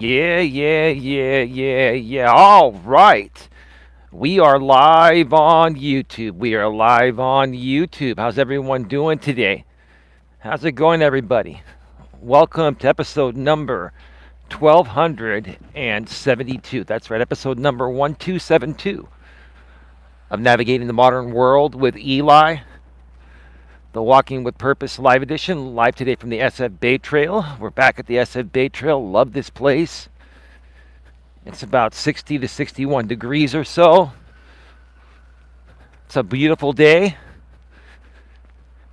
Yeah. All right. We are live on YouTube. We are live on YouTube. How's everyone doing today? How's it going, everybody? Welcome to episode number 1272. That's right, episode number 1272 of Navigating the Modern World with Eli, the Walking with Purpose live edition, live today from the SF Bay Trail. We're back at the SF Bay Trail. Love this place. It's about 60 to 61 degrees or so. It's a beautiful day.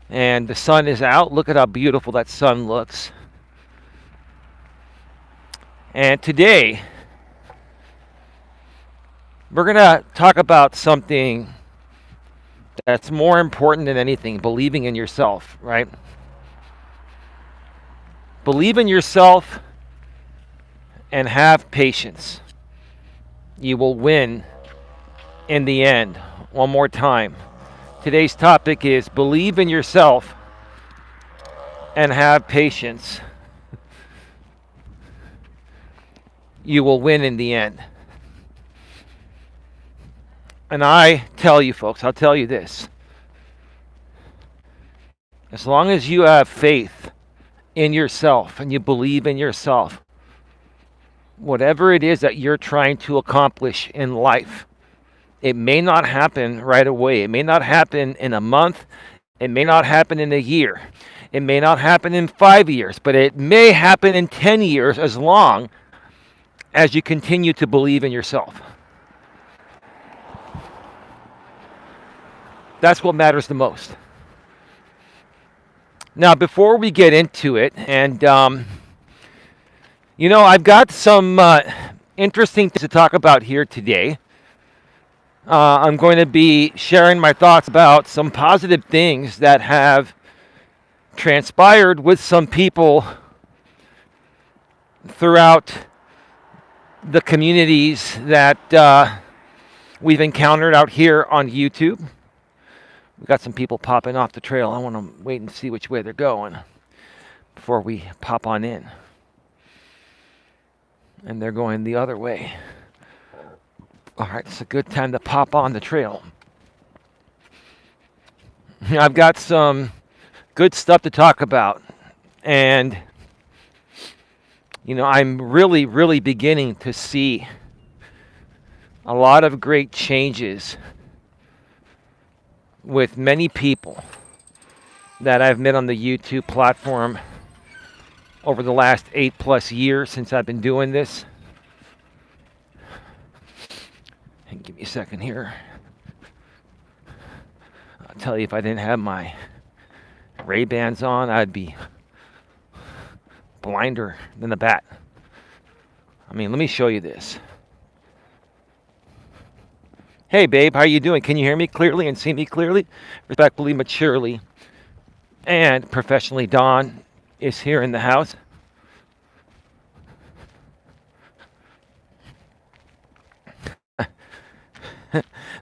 And the sun is out. Look at how beautiful that sun looks. And today, we're going to talk about something that's more important than anything, believing in yourself, right? Believe in yourself and have patience. You will win in the end. One more time. Today's topic is believe in yourself and have patience. You will win in the end. And I tell you folks, I'll tell you this. As long as you have faith in yourself and you believe in yourself, whatever it is that you're trying to accomplish in life, it may not happen right away. It may not happen in a month. It may not happen in a year. It may not happen in 5 years, but it may happen in 10 years as long as you continue to believe in yourself. That's what matters the most. Now, before we get into it, and I've got some interesting things to talk about here today. I'm going to be sharing my thoughts about some positive things that have transpired with some people throughout the communities that we've encountered out here on YouTube. We've got some people popping off the trail. I want to wait and see which way they're going before we pop on in. And they're going the other way. All right, it's a good time to pop on the trail. I've got some good stuff to talk about. And, I'm really beginning to see a lot of great changes with many people that I've met on the YouTube platform over the last 8+ years since I've been doing this. And give me a second here. I'll tell you, if I didn't have my Ray-Bans on, I'd be blinder than the bat. I mean, let me show you this. Hey, babe, how you doing? Can you hear me clearly and see me clearly? Respectfully, maturely, and professionally, Dawn is here in the house.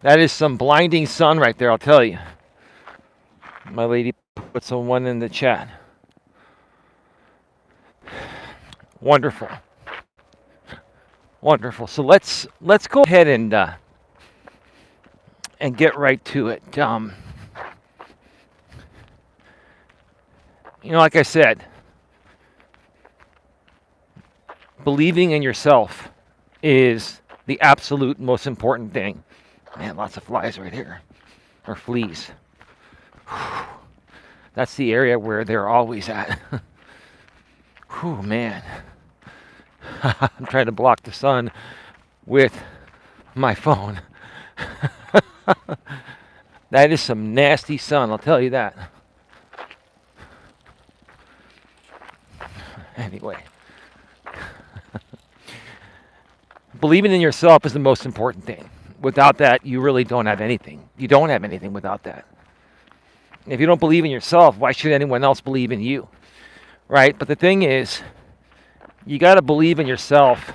That is some blinding sun right there, I'll tell you. My lady put someone in the chat. Wonderful. So let's go ahead and get right to it. Like I said, believing in yourself is the absolute most important thing. Man, lots of flies right here, or fleas. That's the area where they're always at. Whew, man. I'm trying to block the sun with my phone. That is some nasty sun, I'll tell you that. Anyway. Believing in yourself is the most important thing. Without that, you really don't have anything. You don't have anything without that. If you don't believe in yourself, why should anyone else believe in you? Right? But the thing is, you got to believe in yourself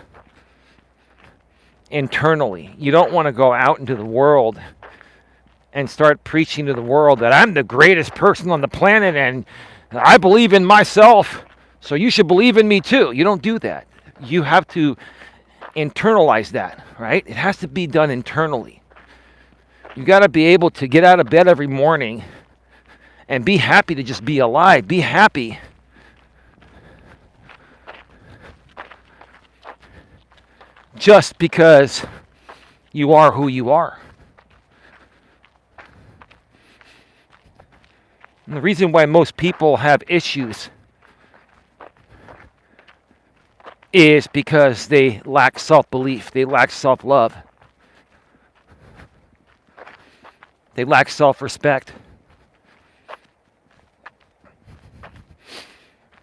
internally. You don't want to go out into the world and start preaching to the world that I'm the greatest person on the planet and I believe in myself, so you should believe in me too. You don't do that. you have to internalize that, right? It has to be done internally. You got to be able to get out of bed every morning and be happy to just be alive. Be happy. Just because you are who you are. And the reason why most people have issues is because they lack self-belief. They lack self-love. They lack self-respect.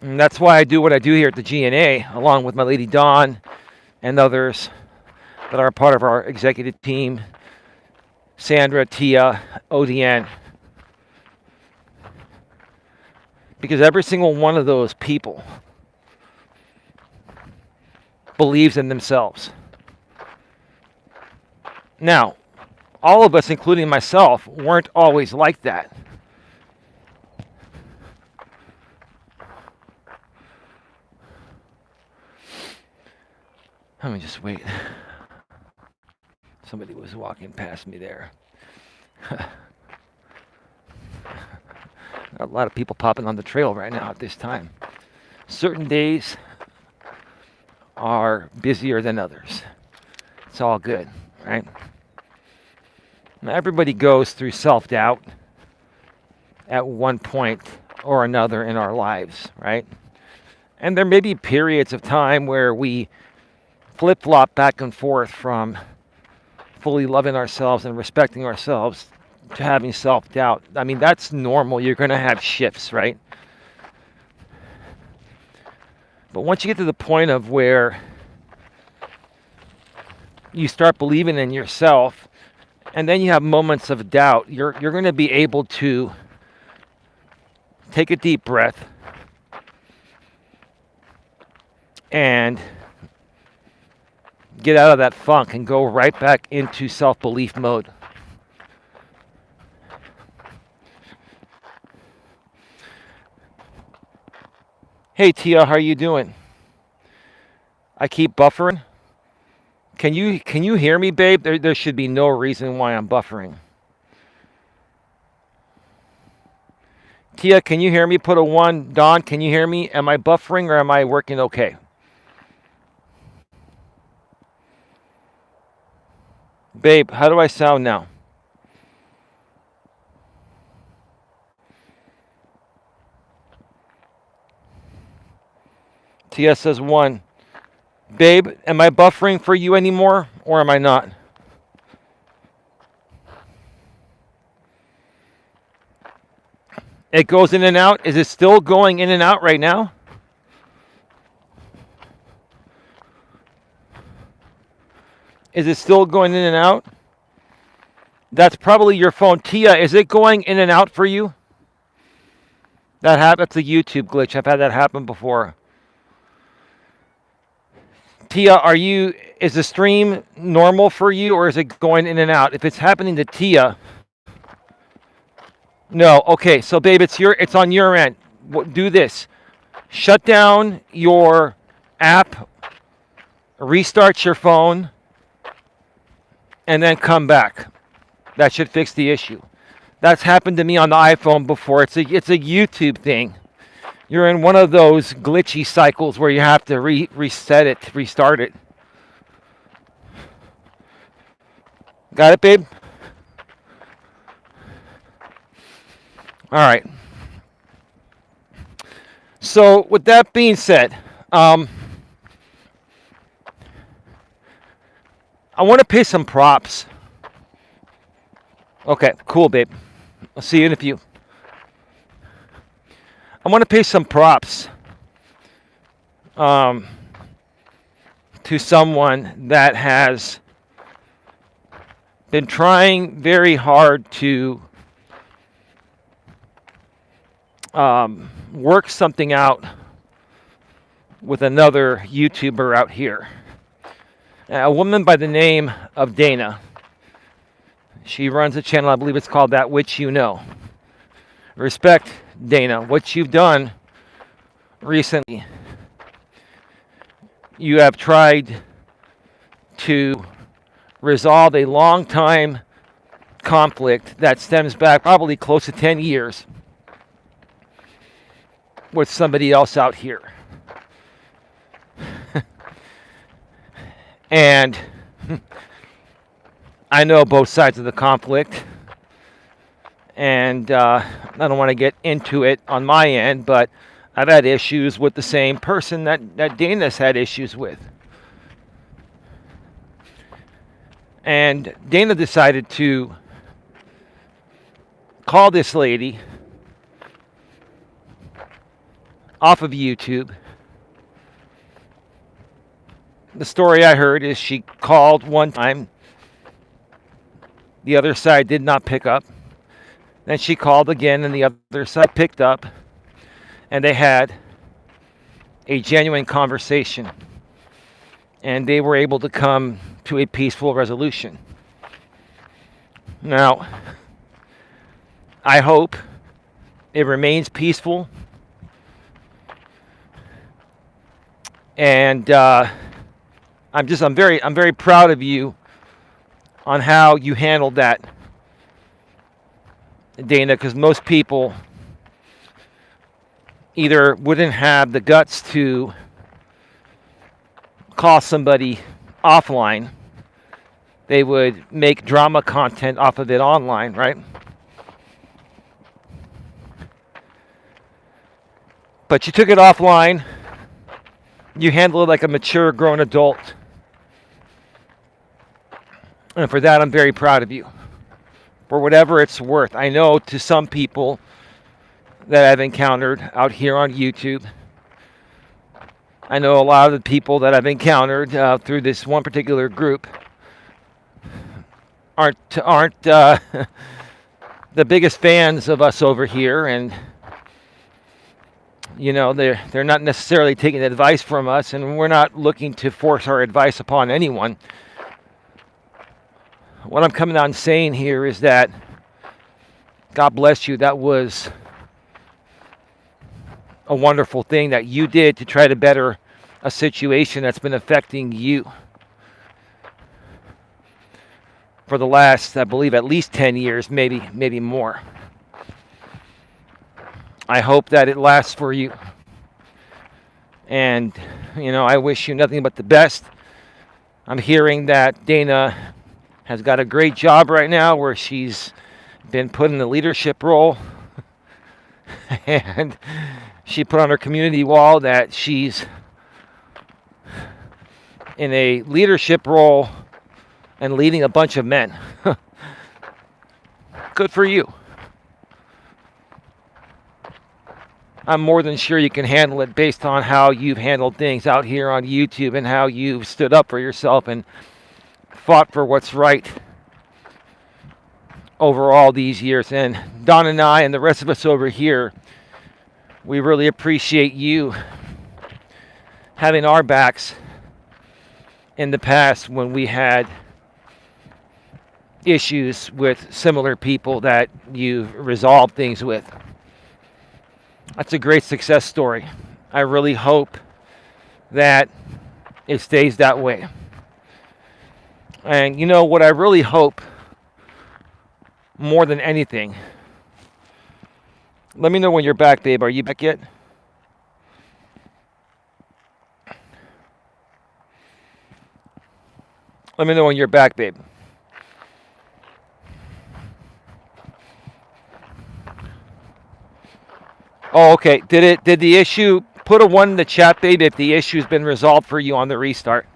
And that's why I do what I do here at the GNA, along with my lady Dawn and others that are part of our executive team, Sandra, Tia, ODN. Because every single one of those people believes in themselves. Now, all of us, including myself, weren't always like that. Let me just wait. Somebody was walking past me there. A lot of people popping on the trail right now at this time. Certain days are busier than others. It's all good, right? Now, everybody goes through self-doubt at one point or another in our lives, right? And there may be periods of time where we flip-flop back and forth from fully loving ourselves and respecting ourselves to having self-doubt. I mean, that's normal. You're going to have shifts, right? But once you get to the point of where you start believing in yourself, and then you have moments of doubt, you're going to be able to take a deep breath and get out of that funk and go right back into self-belief mode. Hey Tia, how are you doing? I keep buffering. Can you hear me, babe? There should be no reason why I'm buffering. Tia, can you hear me? Put a 1. Dawn, can you hear me? Am I buffering or am I working okay? Babe, how do I sound now? Tia says 1. Babe, am I buffering for you anymore or am I not? It goes in and out. Is it still going in and out right now? Is it still going in and out? That's probably your phone. Tia, is it going in and out for you? That's a YouTube glitch. I've had that happen before. Tia, is the stream normal for you or is it going in and out? If it's happening to Tia, no. Okay, so babe, it's on your end. Do this. Shut down your app, restart your phone, and then come back. That should fix the issue. That's happened to me on the iPhone before. It's a YouTube thing. You're in one of those glitchy cycles where you have to reset it, restart it. Got it, babe? All right. So with that being said, I want to pay some props. Okay, cool, babe. I'll see you in a few. I want to pay some props to someone that has been trying very hard to work something out with another YouTuber out here. A woman by the name of Dana. She runs a channel, I believe it's called That Which You Know. Respect, Dana, what you've done recently. You have tried to resolve a long time conflict that stems back probably close to 10 years with somebody else out here. And I know both sides of the conflict, and I don't want to get into it on my end, but I've had issues with the same person that Dana's had issues with. And Dana decided to call this lady off of YouTube. The story I heard is she called one time. The other side did not pick up. Then she called again, and the other side picked up. And they had a genuine conversation. And they were able to come to a peaceful resolution. Now, I hope it remains peaceful. And I'm very proud of you on how you handled that, Dana, because most people either wouldn't have the guts to call somebody offline. They would make drama content off of it online, right? But you took it offline. You handled it like a mature, grown adult. And for that, I'm very proud of you. For whatever it's worth. I know to some people that I've encountered out here on YouTube, I know a lot of the people that I've encountered through this one particular group aren't the biggest fans of us over here, and you know, they're not necessarily taking advice from us, and we're not looking to force our advice upon anyone. What I'm coming on saying here is that God bless you. That was a wonderful thing that you did to try to better a situation that's been affecting you for the last, I believe, at least 10 years, maybe more. I hope that it lasts for you. And, you know, I wish you nothing but the best. I'm hearing that Dana has got a great job right now where she's been put in the leadership role. And she put on her community wall that she's in a leadership role and leading a bunch of men. Good for you. I'm more than sure you can handle it based on how you've handled things out here on YouTube and how you've stood up for yourself and fought for what's right over all these years. And Don and I and the rest of us over here, we really appreciate you having our backs in the past when we had issues with similar people that you've resolved things with. That's a great success story. I really hope that it stays that way. And you know what I really hope more than anything? Let me know when you're back, babe. Are you back yet? Let me know when you're back, babe. Oh, okay. Did the issue, put a 1 in the chat, babe, if the issue's been resolved for you on the restart.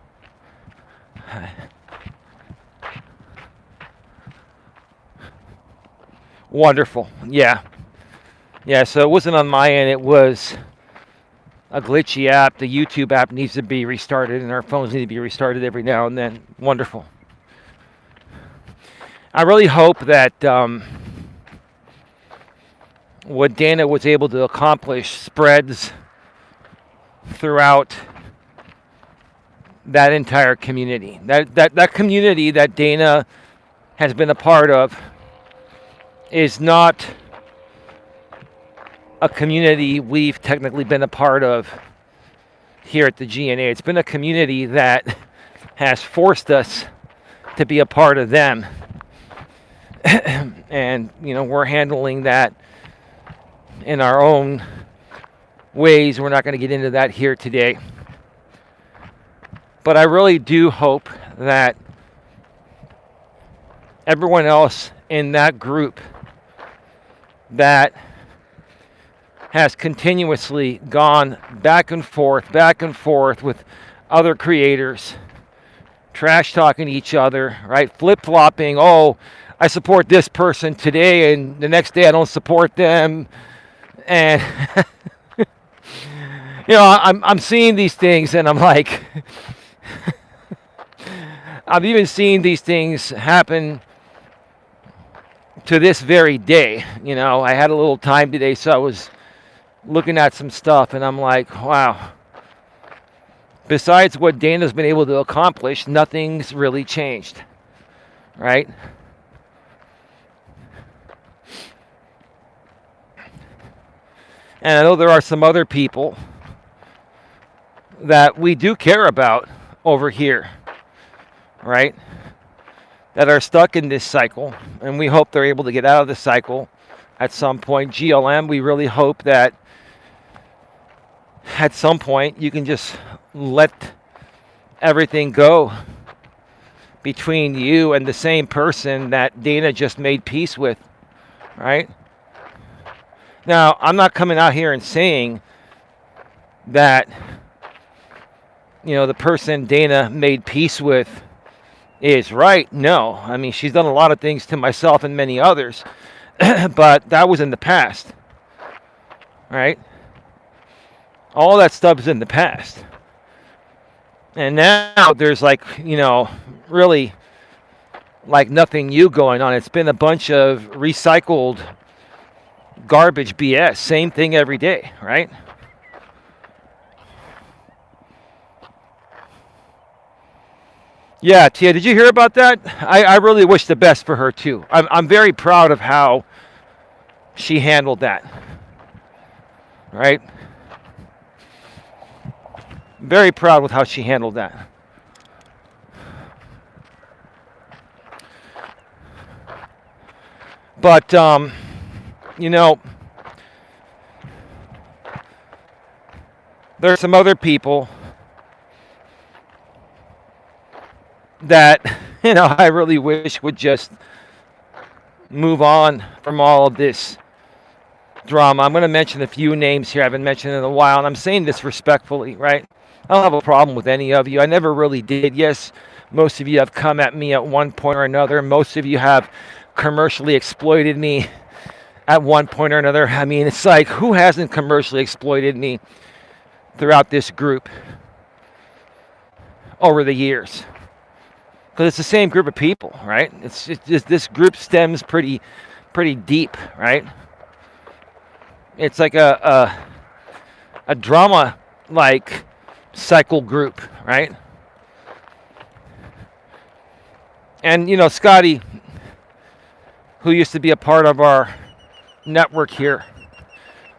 Wonderful. Yeah. Yeah, so it wasn't on my end. It was a glitchy app. The YouTube app needs to be restarted, and our phones need to be restarted every now and then. Wonderful. I really hope that what Dana was able to accomplish spreads throughout that entire community. That community that Dana has been a part of is not a community we've technically been a part of here at the GNA. It's been a community that has forced us to be a part of them. And, we're handling that in our own ways. We're not going to get into that here today. But I really do hope that everyone else in that group that has continuously gone back and forth with other creators, trash talking each other, right? Flip-flopping, oh, I support this person today and the next day I don't support them. And I'm seeing these things and I'm like I've even seen these things happen to this very day. I had a little time today, so I was looking at some stuff and I'm like, wow. Besides what Dana's been able to accomplish, nothing's really changed, right? And I know there are some other people that we do care about over here, right? That are stuck in this cycle, and we hope they're able to get out of the cycle at some point. GLM, we really hope that at some point you can just let everything go between you and the same person that Dana just made peace with, right? Now, I'm not coming out here and saying that, the person Dana made peace with is right. No. I mean, she's done a lot of things to myself and many others, but that was in the past, right? All that stuff is in the past. And now there's really like nothing new going on. It's been a bunch of recycled garbage BS. Same thing every day, right? Yeah, Tia, did you hear about that? I really wish the best for her too. I'm very proud of how she handled that, right? Very proud with how she handled that. But, there are some other people that, I really wish would just move on from all of this drama. I'm going to mention a few names here I haven't mentioned in a while, and I'm saying this respectfully, right? I don't have a problem with any of you. I never really did. Yes, most of you have come at me at one point or another. Most of you have commercially exploited me at one point or another. I mean, it's like, who hasn't commercially exploited me throughout this group over the years? Because it's the same group of people, right? It's just, this group stems pretty deep, right? It's like a drama like cycle group, right? And Scotty, who used to be a part of our network here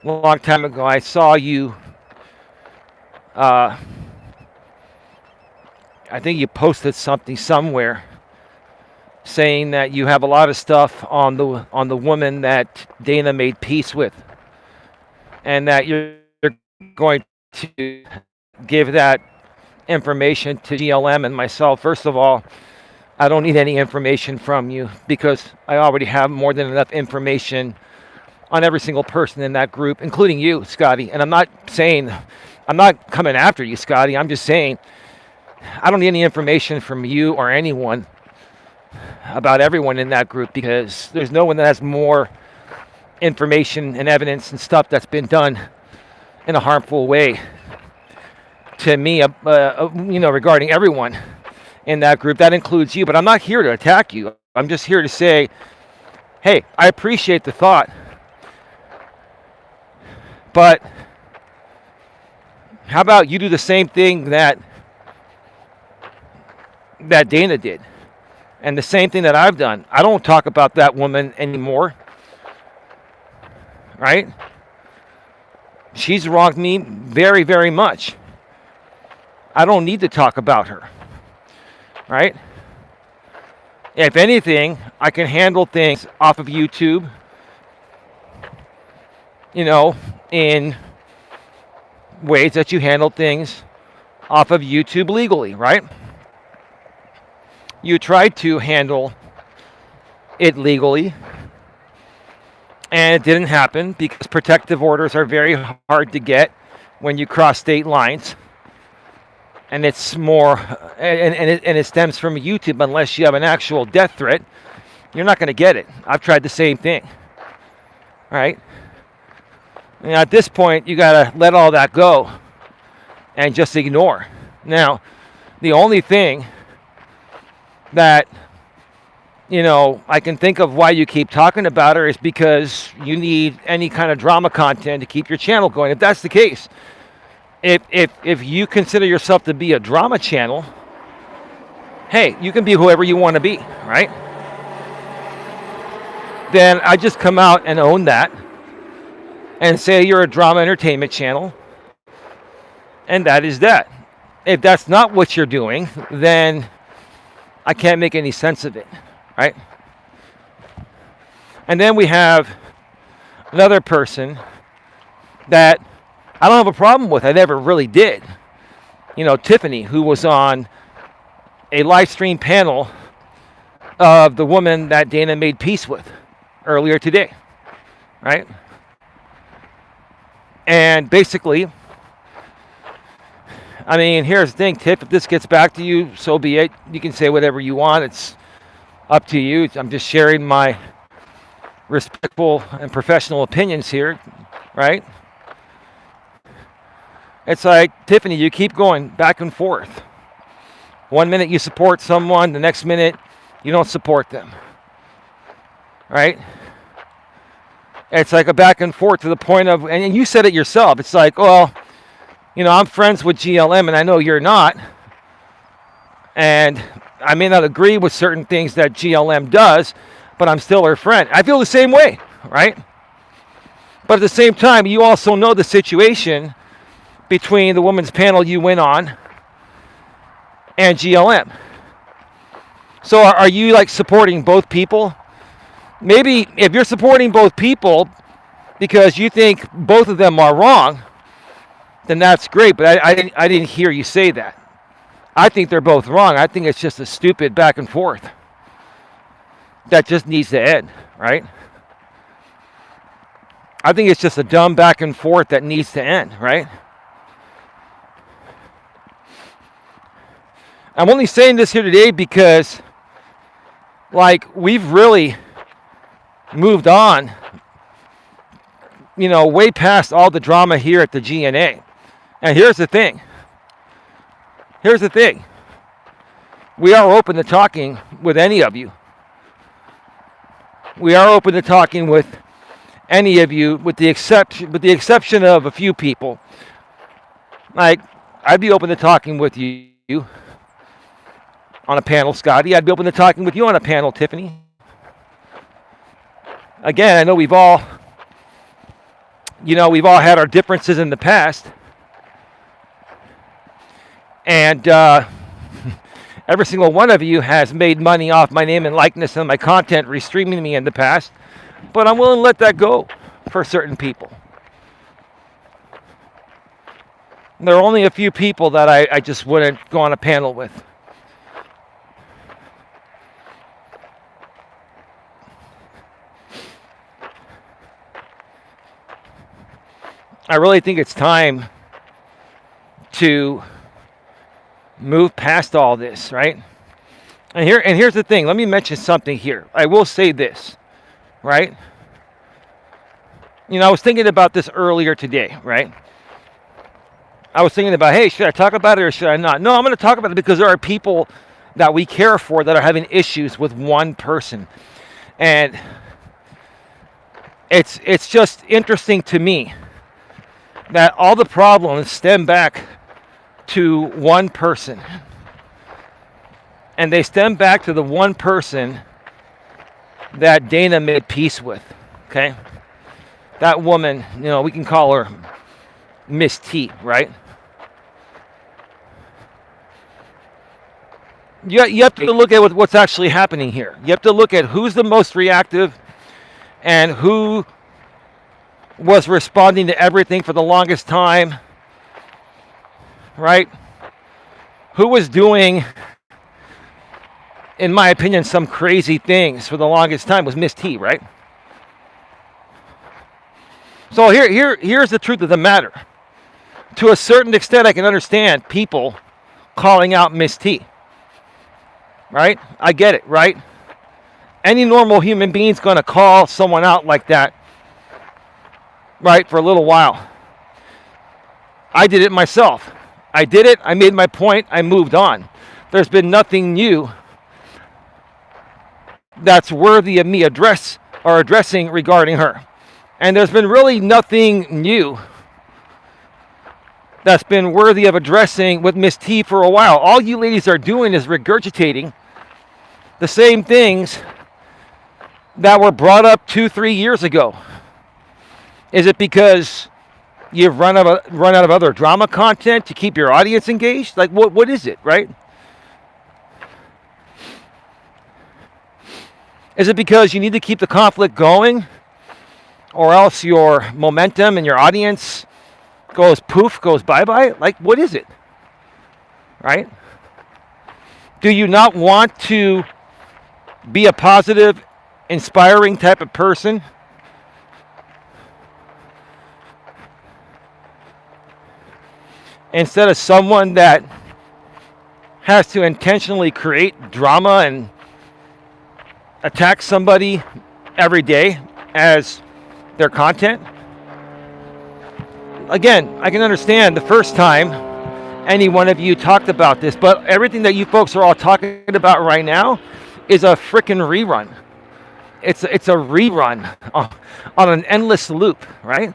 a long time ago, I saw you. I think you posted something somewhere saying that you have a lot of stuff on the woman that Dana made peace with, and that you're going to give that information to GLM and myself. First of all, I don't need any information from you because I already have more than enough information on every single person in that group, including you, Scotty. And I'm not coming after you, Scotty. I'm just saying I don't need any information from you or anyone about everyone in that group, because there's no one that has more information and evidence and stuff that's been done in a harmful way to me, regarding everyone in that group. That includes you, but I'm not here to attack you. I'm just here to say, hey, I appreciate the thought, but how about you do the same thing that Dana did, and the same thing that I've done. I don't talk about that woman anymore, right? She's wronged me very, very much, I don't need to talk about her, right? If anything, I can handle things off of YouTube, you know, in ways that you handle things off of YouTube legally, right? You tried to handle it legally, and it didn't happen because protective orders are very hard to get when you cross state lines. And it's more, and it stems from YouTube. Unless you have an actual death threat, you're not going to get it. I've tried the same thing, right? And at this point, you got to let all that go and just ignore. Now, the only thing that, I can think of why you keep talking about her is because you need any kind of drama content to keep your channel going. If that's the case, if you consider yourself to be a drama channel, hey, you can be whoever you want to be, right? Then I just come out and own that and say you're a drama entertainment channel, and that is that. If that's not what you're doing, then I can't make any sense of it, right? And then we have another person that I don't have a problem with. I never really did. Tiffany, who was on a live stream panel of the woman that Dana made peace with earlier today, right? And basically, here's the thing, Tiff, if this gets back to you, so be it. You can say whatever you want. It's up to you. I'm just sharing my respectful and professional opinions here, right? It's like, Tiffany, you keep going back and forth. One minute you support someone, the next minute you don't support them, right? It's like a back and forth to the point of, and you said it yourself, it's like, well, I'm friends with GLM and I know you're not. And I may not agree with certain things that GLM does, but I'm still her friend. I feel the same way, right? But at the same time, you also know the situation between the women's panel you went on and GLM. So are you like supporting both people? Maybe if you're supporting both people because you think both of them are wrong, then that's great. But I didn't hear you say that. I think they're both wrong. I think it's just a stupid back and forth that just needs to end, right? I think it's just a dumb back and forth that needs to end, right? I'm only saying this here today because, we've really moved on, way past all the drama here at the GNA. And here's the thing. We are open to talking with any of you. We are open to talking with any of you, with the exception of a few people. I'd be open to talking with you on a panel, Scotty. I'd be open to talking with you on a panel, Tiffany. Again, I know we've all had our differences in the past. And every single one of you has made money off my name and likeness and my content restreaming me in the past. But I'm willing to let that go for certain people. There are only a few people that I just wouldn't go on a panel with. I really think it's time to move past all this, right? And here's the thing. Let me mention something here. I will say this, right? I was thinking about this earlier today, right? I was thinking about, hey, should I talk about it or should I not? No, I'm going to talk about it because there are people that we care for that are having issues with one person. And it's just interesting to me that all the problems stem back to one person. And they stem back to the one person that Dana made peace with, okay? That woman, we can call her Miss T, right? You have to look at what's actually happening here. You have to look at who's the most reactive and who was responding to everything for the longest time, right? Who was doing, in my opinion, some crazy things for the longest time was Miss T, right? So here's the truth of the matter. To a certain extent, I can understand people calling out Miss T, right? I get it, right? Any normal human being's going to call someone out like that, right, for a little while. I did it myself. I did it, I made my point, I moved on. There's been nothing new that's worthy of me addressing regarding her. And there's been really nothing new that's been worthy of addressing with Miss T for a while. All you ladies are doing is regurgitating the same things that were brought up 2-3 years ago. Is it because you've run out of other drama content to keep your audience engaged? Like, what is it, right? Is it because you need to keep the conflict going, or else your momentum and your audience goes poof, goes bye-bye? Like, what is it, right? Do you not want to be a positive, inspiring type of person? Instead of someone that has to intentionally create drama and attack somebody every day as their content? Again, I can understand the first time any one of you talked about this, but everything that you folks are all talking about right now is a freaking rerun. It's a rerun on an endless loop, right?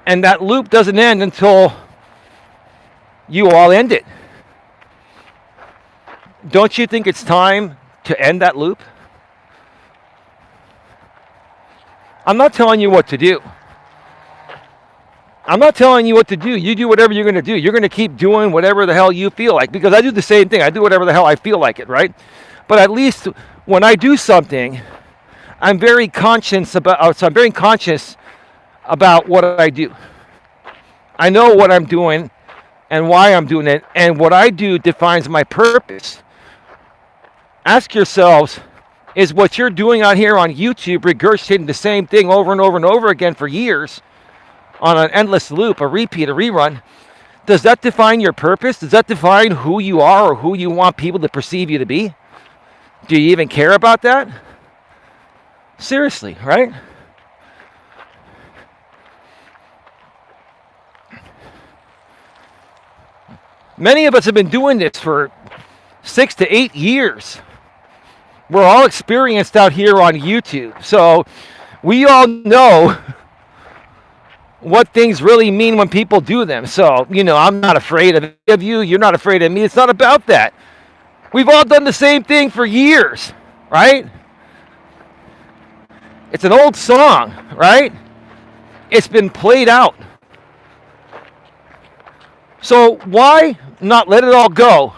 And that loop doesn't end until you all end it. Don't you think it's time to end that loop? I'm not telling you what to do. I'm not telling you what to do. You do whatever you're going to do. You're going to keep doing whatever the hell you feel like, because I do the same thing. I do whatever the hell I feel like it, right? But at least when I do something, I'm very conscious about what I do. I know what I'm doing and why I'm doing it, and what I do defines my purpose. Ask yourselves, is what you're doing out here on YouTube regurgitating the same thing over and over and over again for years on an endless loop, a repeat, a rerun, does that define your purpose? Does that define who you are or who you want people to perceive you to be? Do you even care about that? Seriously, right? Many of us have been doing this for 6 to 8 years. We're all experienced out here on YouTube. So we all know what things really mean when people do them. So, I'm not afraid of you. You're not afraid of me. It's not about that. We've all done the same thing for years, right? It's an old song, right? It's been played out. So why not let it all go?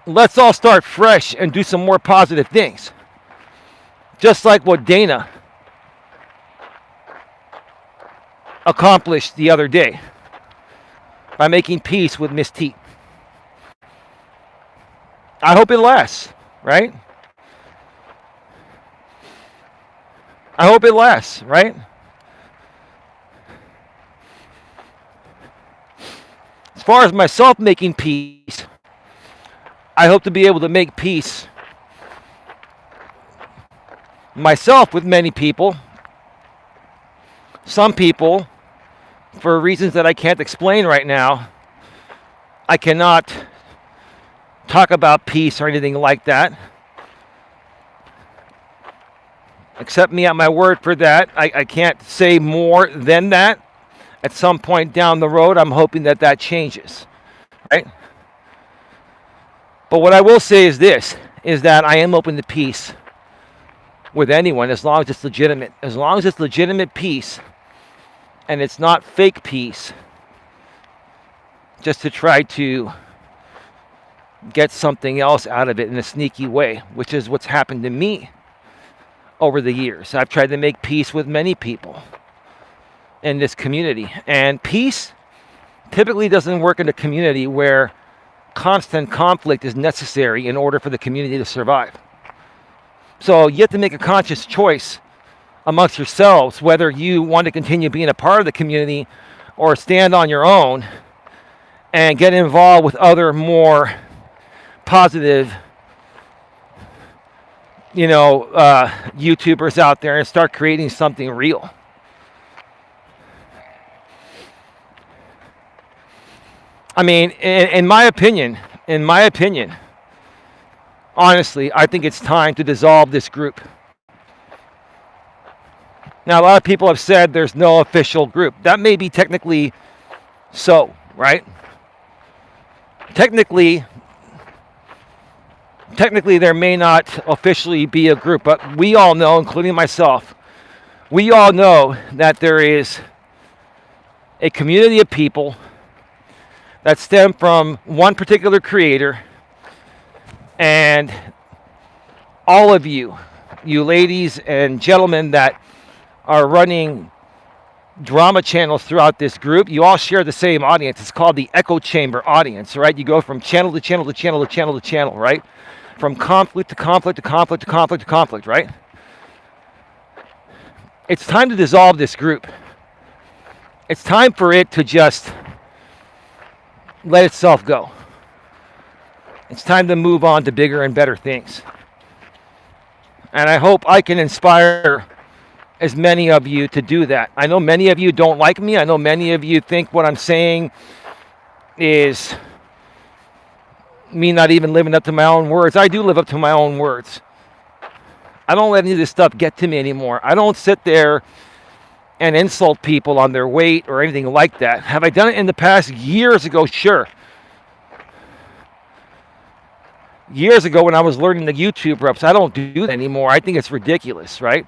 Let's all start fresh and do some more positive things. Just like what Dana accomplished the other day by making peace with Miss T. I hope it lasts, right? I hope it lasts, right? As far as myself making peace, I hope to be able to make peace myself with many people. Some people, for reasons that I can't explain right now, I cannot talk about peace or anything like that. Accept me at my word for that. I can't say more than that. At some point down the road, I'm hoping that changes, right? But what I will say is this, is that I am open to peace with anyone as long as it's legitimate. As long as it's legitimate peace and it's not fake peace, just to try to get something else out of it in a sneaky way, which is what's happened to me over the years. I've tried to make peace with many people in this community, and peace typically doesn't work in a community where constant conflict is necessary in order for the community to survive. So you have to make a conscious choice amongst yourselves whether you want to continue being a part of the community or stand on your own and get involved with other more positive, YouTubers out there and start creating something real. I mean, in my opinion, honestly, I think it's time to dissolve this group. Now, a lot of people have said there's no official group. That may be technically so, right? Technically, there may not officially be a group, but we all know, including myself, we all know that there is a community of people that stem from one particular creator, and all of you ladies and gentlemen that are running drama channels throughout this group, you all share the same audience. It's called the echo chamber audience, right? You go from channel to channel to channel to channel to channel, right? From conflict to conflict to conflict to conflict to conflict, right? It's time to dissolve this group. It's time for it to just let itself go. It's time to move on to bigger and better things. And I hope I can inspire as many of you to do that. I know many of you don't like me. I know many of you think what I'm saying is me not even living up to my own words. I do live up to my own words. I don't let any of this stuff get to me anymore. I don't sit there and insult people on their weight or anything like that. Have I done it in the past? Years ago, sure. Years ago when I was learning the YouTube ropes. I don't do that anymore. I think it's ridiculous, right?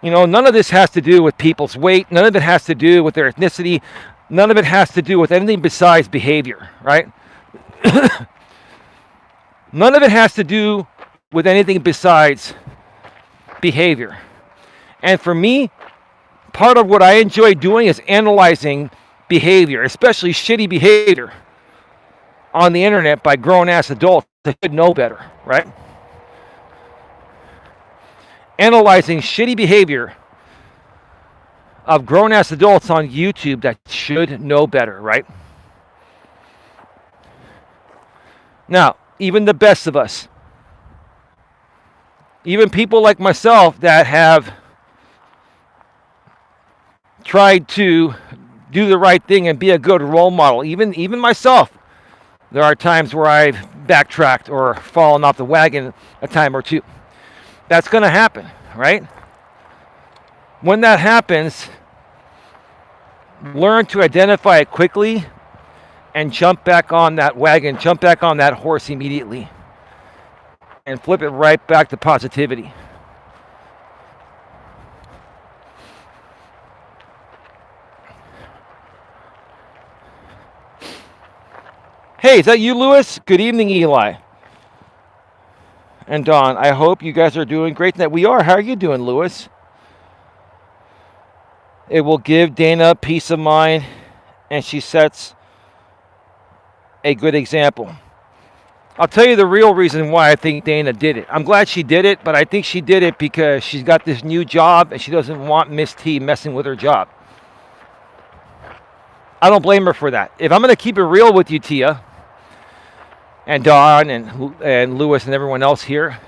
None of this has to do with people's weight. None of it has to do with their ethnicity. None of it has to do with anything besides behavior, right? None of it has to do with anything besides behavior. And for me, part of what I enjoy doing is analyzing behavior, especially shitty behavior on the internet by grown-ass adults that should know better, right? Analyzing shitty behavior of grown-ass adults on YouTube that should know better, right? Now, even the best of us, even people like myself that have tried to do the right thing and be a good role model, even myself, there are times where I've backtracked or fallen off the wagon a time or two. That's going to happen, right? When that happens, learn to identify it quickly and jump back on that wagon, jump back on that horse immediately and flip it right back to positivity. Hey, is that you, Lewis? Good evening, Eli. And Don, I hope you guys are doing great tonight. We are. How are you doing, Lewis? It will give Dana peace of mind, and she sets a good example. I'll tell you the real reason why I think Dana did it. I'm glad she did it, but I think she did it because she's got this new job, and she doesn't want Miss T messing with her job. I don't blame her for that. If I'm going to keep it real with you, Tia, and Don, and Lewis, and everyone else here,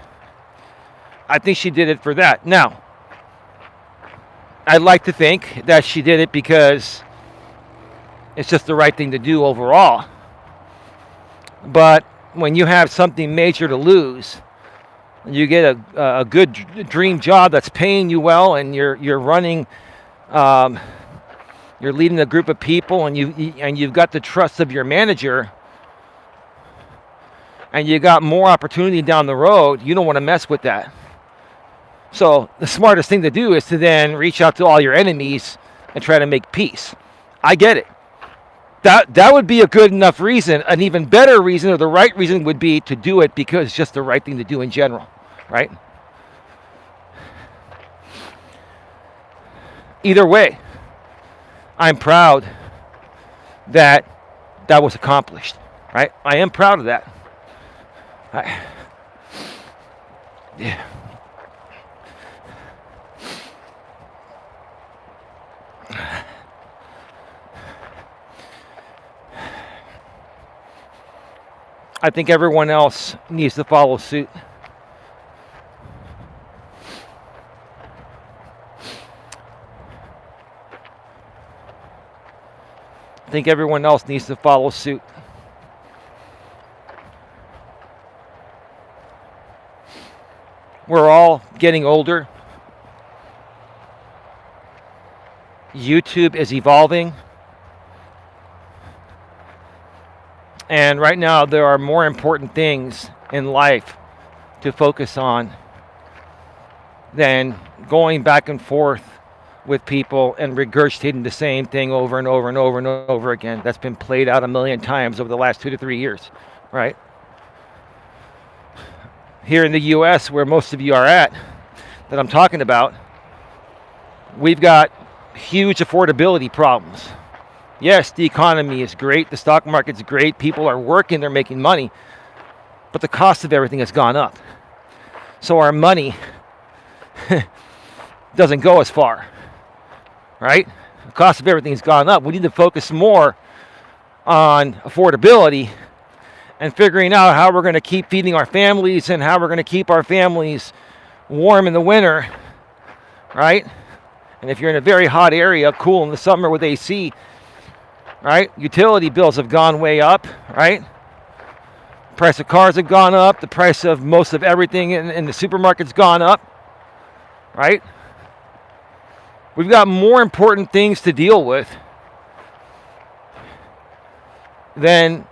I think she did it for that. Now, I'd like to think that she did it because it's just the right thing to do overall. But when you have something major to lose, you get a good dream job that's paying you well, and you're running, you're leading a group of people, and you've got the trust of your manager, and you got more opportunity down the road. You don't want to mess with that. So the smartest thing to do is to then reach out to all your enemies and try to make peace. I get it. That would be a good enough reason. An even better reason, or the right reason, would be to do it because it's just the right thing to do in general, right? Either way, I'm proud that that was accomplished, right? I am proud of that. Yeah. I think everyone else needs to follow suit. I think everyone else needs to follow suit. We're all getting older. YouTube is evolving. And right now, there are more important things in life to focus on than going back and forth with people and regurgitating the same thing over and over and over and over again. That's been played out a million times over the last 2 to 3 years, right? Here in the US, where most of you are at, that I'm talking about, we've got huge affordability problems. Yes, the economy is great, the stock market's great, people are working, they're making money, but the cost of everything has gone up. So our money doesn't go as far, right? The cost of everything has gone up. We need to focus more on affordability and figuring out how we're going to keep feeding our families and how we're going to keep our families warm in the winter, right? And if you're in a very hot area, cool in the summer with AC, right? Utility bills have gone way up, right? The price of cars have gone up. The price of most of everything in the supermarket's gone up, right? We've got more important things to deal with than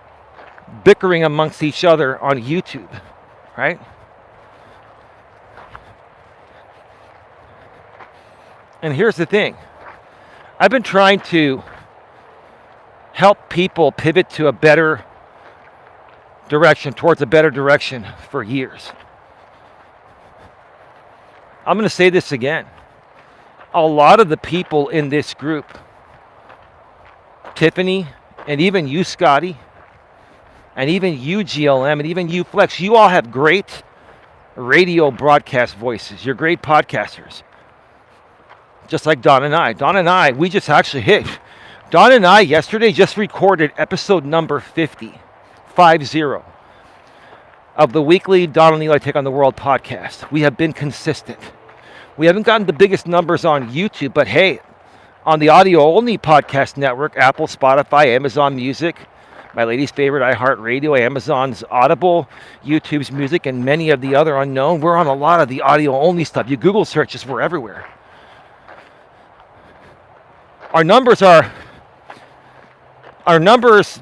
bickering amongst each other on YouTube, right? And here's the thing. I've been trying to help people pivot to a better direction, towards a better direction for years. I'm going to say this again. A lot of the people in this group, Tiffany, and even you, Scotty, and even you, GLM, and even you, Flex, you all have great radio broadcast voices. You're great podcasters. Just like Don and I. Don and I, we just actually hit. Don and I yesterday just recorded episode number 50 of the weekly Don and Eli Take on the World podcast. We have been consistent. We haven't gotten the biggest numbers on YouTube, but hey, on the audio-only podcast network, Apple, Spotify, Amazon Music, my lady's favorite, iHeartRadio, Amazon's Audible, YouTube's Music, and many of the other unknown, we're on a lot of the audio-only stuff. You Google searches, we're everywhere. Our numbers,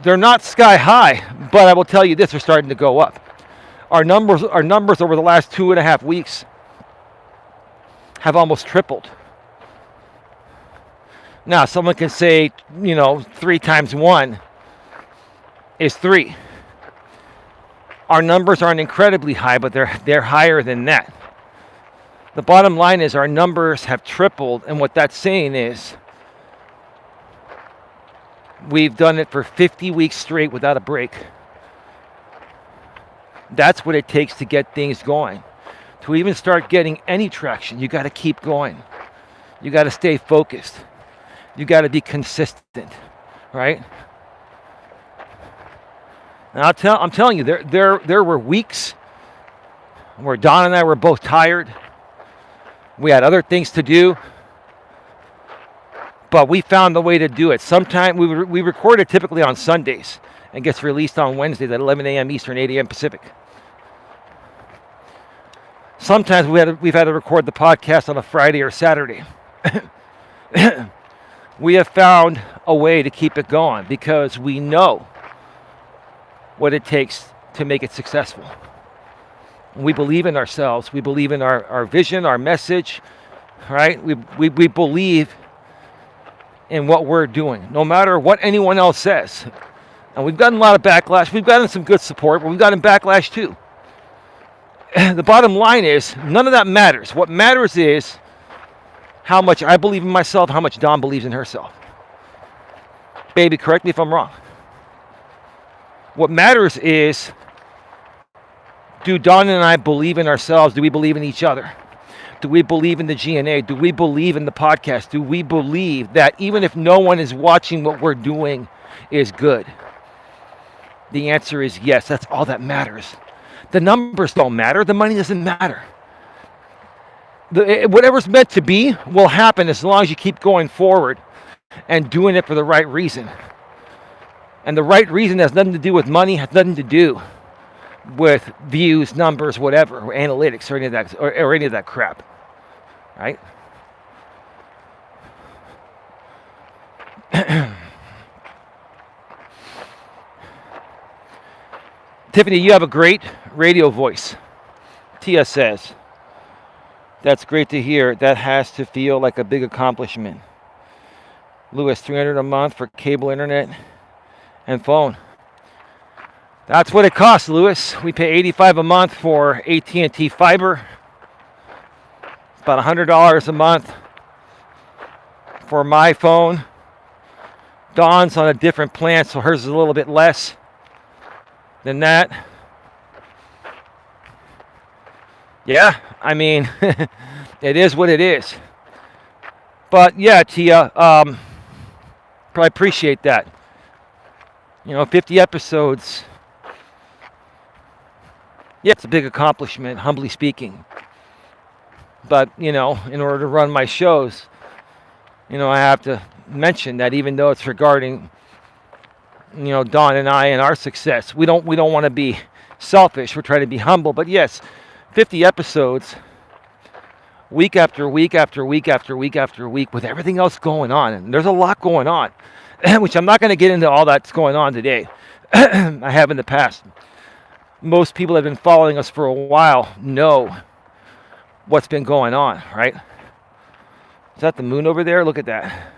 they're not sky high, but I will tell you this, they're starting to go up. Our numbers over the last 2.5 weeks have almost tripled. Now, someone can say, 3 times 1 is 3. Our numbers aren't incredibly high, but they're higher than that. The bottom line is our numbers have tripled, and what that's saying is we've done it for 50 weeks straight without a break. That's what it takes to get things going. To even start getting any traction, you got to keep going. You got to stay focused. You got to be consistent, right? And I'm telling you, there were weeks where Don and I were both tired. We had other things to do, but we found the way to do it. Sometimes we record it typically on Sundays and gets released on Wednesdays at 11 a.m. Eastern, 8 a.m. Pacific. Sometimes we've had to record the podcast on a Friday or Saturday. We have found a way to keep it going because we know what it takes to make it successful. We believe in ourselves. We believe in our vision, our message, right? We believe in what we're doing, no matter what anyone else says. And we've gotten a lot of backlash. We've gotten some good support, but we've gotten backlash too. The bottom line is, none of that matters. What matters is how much I believe in myself, how much Dawn believes in herself. Baby, correct me if I'm wrong. What matters is, do Dawn and I believe in ourselves? Do we believe in each other? Do we believe in the GNA? Do we believe in the podcast? Do we believe that even if no one is watching, what we're doing is good? The answer is yes. That's all that matters. The numbers don't matter. The money doesn't matter. Whatever's meant to be will happen as long as you keep going forward and doing it for the right reason. And the right reason has nothing to do with money, has nothing to do with views, numbers, whatever, or analytics, or any of that crap, right? Tiffany, you have a great radio voice. Tia says, that's great to hear. That has to feel like a big accomplishment. Lewis, $300 a month for cable internet and phone. That's what it costs, Lewis. We pay $85 a month for AT&T fiber. About $100 a month for my phone. Dawn's on a different plan, so hers is a little bit less than that. Yeah, I mean, it is what it is. But yeah, Tia, probably appreciate that. 50 episodes. Yeah, it's a big accomplishment, humbly speaking. But, in order to run my shows, I have to mention that even though it's regarding, Dawn and I and our success, we don't want to be selfish. We're trying to be humble. But yes, 50 episodes, week after week after week after week after week, with everything else going on. And there's a lot going on, which I'm not going to get into all that's going on today. I have in the past. Most people that have been following us for a while know what's been going on, right? Is that the moon over there? Look at that.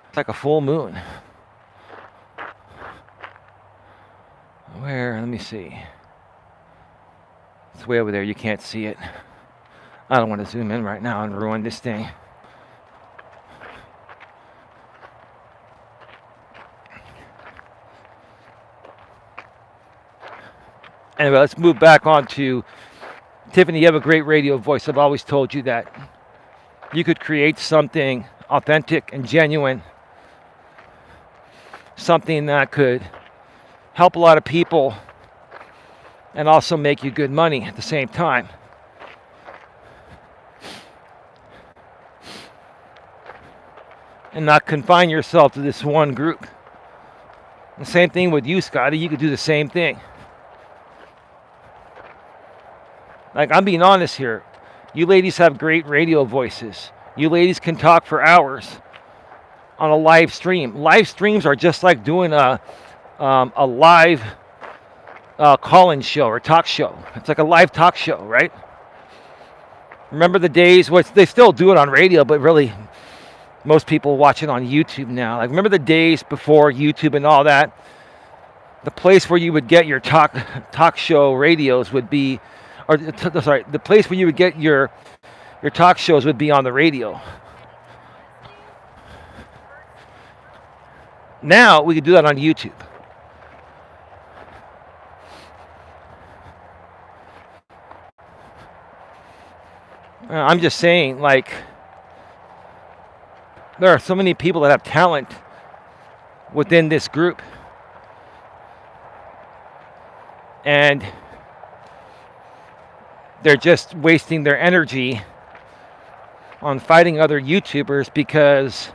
It's like a full moon. Where? Let me see. It's way over there. You can't see it. I don't want to zoom in right now and ruin this thing. Anyway, let's move back on to Tiffany. You have a great radio voice. I've always told you that you could create something authentic and genuine, something that could help a lot of people and also make you good money at the same time. And not confine yourself to this one group. The same thing with you, Scotty. You could do the same thing. Like, I'm being honest here. You ladies have great radio voices. You ladies can talk for hours on a live stream. Live streams are just like doing a live call-in show or talk show. It's like a live talk show, right? Remember the days, they still do it on radio, but really most people watch it on YouTube now. Like, remember the days before YouTube and all that? The place where you would get your talk show radios would be, the place where you would get your talk shows would be on the radio. Now we could do that on YouTube. I'm just saying, like, there are so many people that have talent within this group. And they're just wasting their energy on fighting other YouTubers because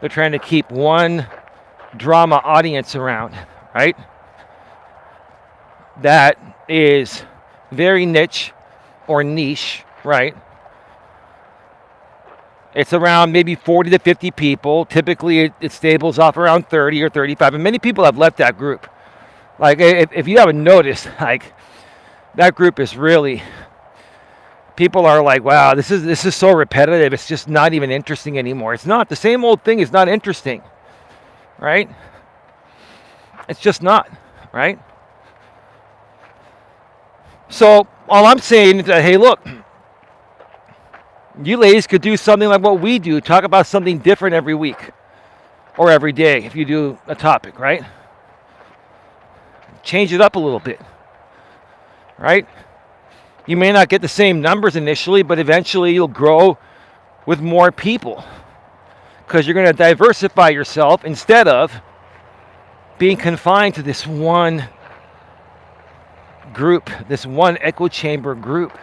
they're trying to keep one drama audience around, right? That is very niche or niche, right? It's around maybe 40 to 50 people. Typically, it stables off around 30 or 35. And many people have left that group. Like, if you haven't noticed, like, that group is really People are like, wow, this is so repetitive. It's just not even interesting anymore. It's not. The same old thing is not interesting, right? It's just not, right? So all I'm saying is that, hey, look, you ladies could do something like what we do. Talk about something different every week or every day if you do a topic, right? Change it up a little bit, right? You may not get the same numbers initially, but eventually you'll grow with more people because you're going to diversify yourself instead of being confined to this one group, this one echo chamber group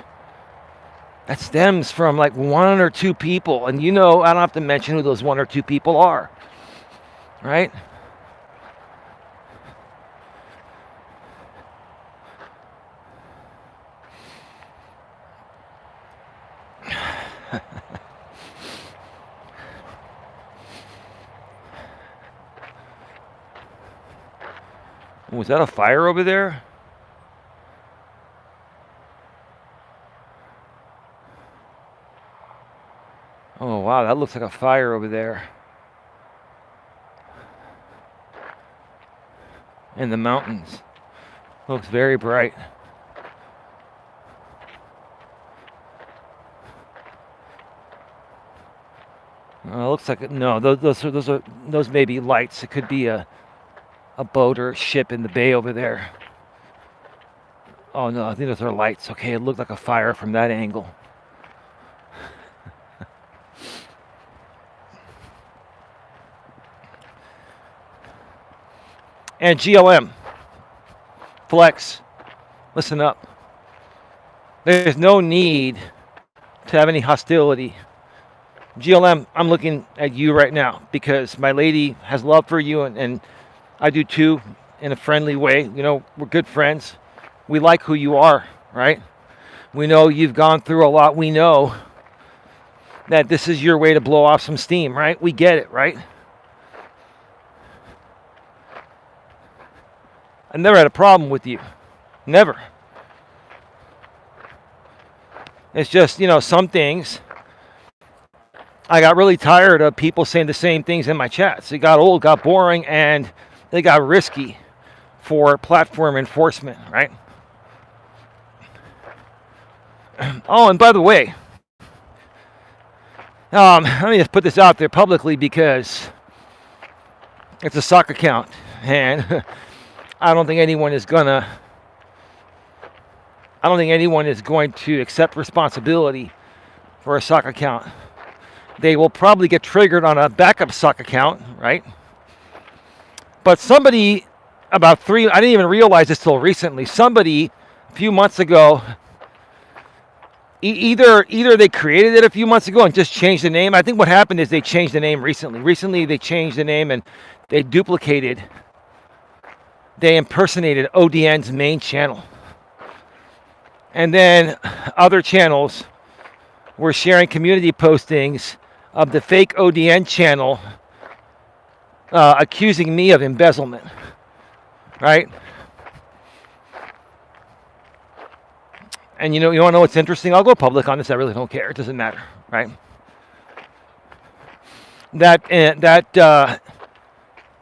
that stems from like one or two people. And I don't have to mention who those one or two people are, right? Was that a fire over there? Oh, wow, that looks like a fire over there. In the mountains. Looks very bright. Looks like no. Those may be lights. It could be a boat or a ship in the bay over there. Oh no, I think those are lights. Okay, it looked like a fire from that angle. And GLM, Flex, listen up. There's no need to have any hostility. GLM, I'm looking at you right now because my lady has love for you, and I do too, in a friendly way. We're good friends. We like who you are, right? We know you've gone through a lot. We know that this is your way to blow off some steam, right? We get it, right? I never had a problem with you. Never. It's just, some things, I got really tired of people saying the same things in my chats. It got old, got boring, and they got risky for platform enforcement, right? Oh, and by the way, let me just put this out there publicly because it's a sock account, and I don't think anyone is going to accept responsibility for a sock account. They will probably get triggered on a backup sock account, right? But somebody I didn't even realize this till recently. Somebody a few months ago, either they created it a few months ago and just changed the name. I think what happened is they changed the name recently. Recently they changed the name and they impersonated ODN's main channel. And then other channels were sharing community postings of the fake ODN channel accusing me of embezzlement, right? And you want to know what's interesting? I'll go public on this. I really don't care. It doesn't matter, right? That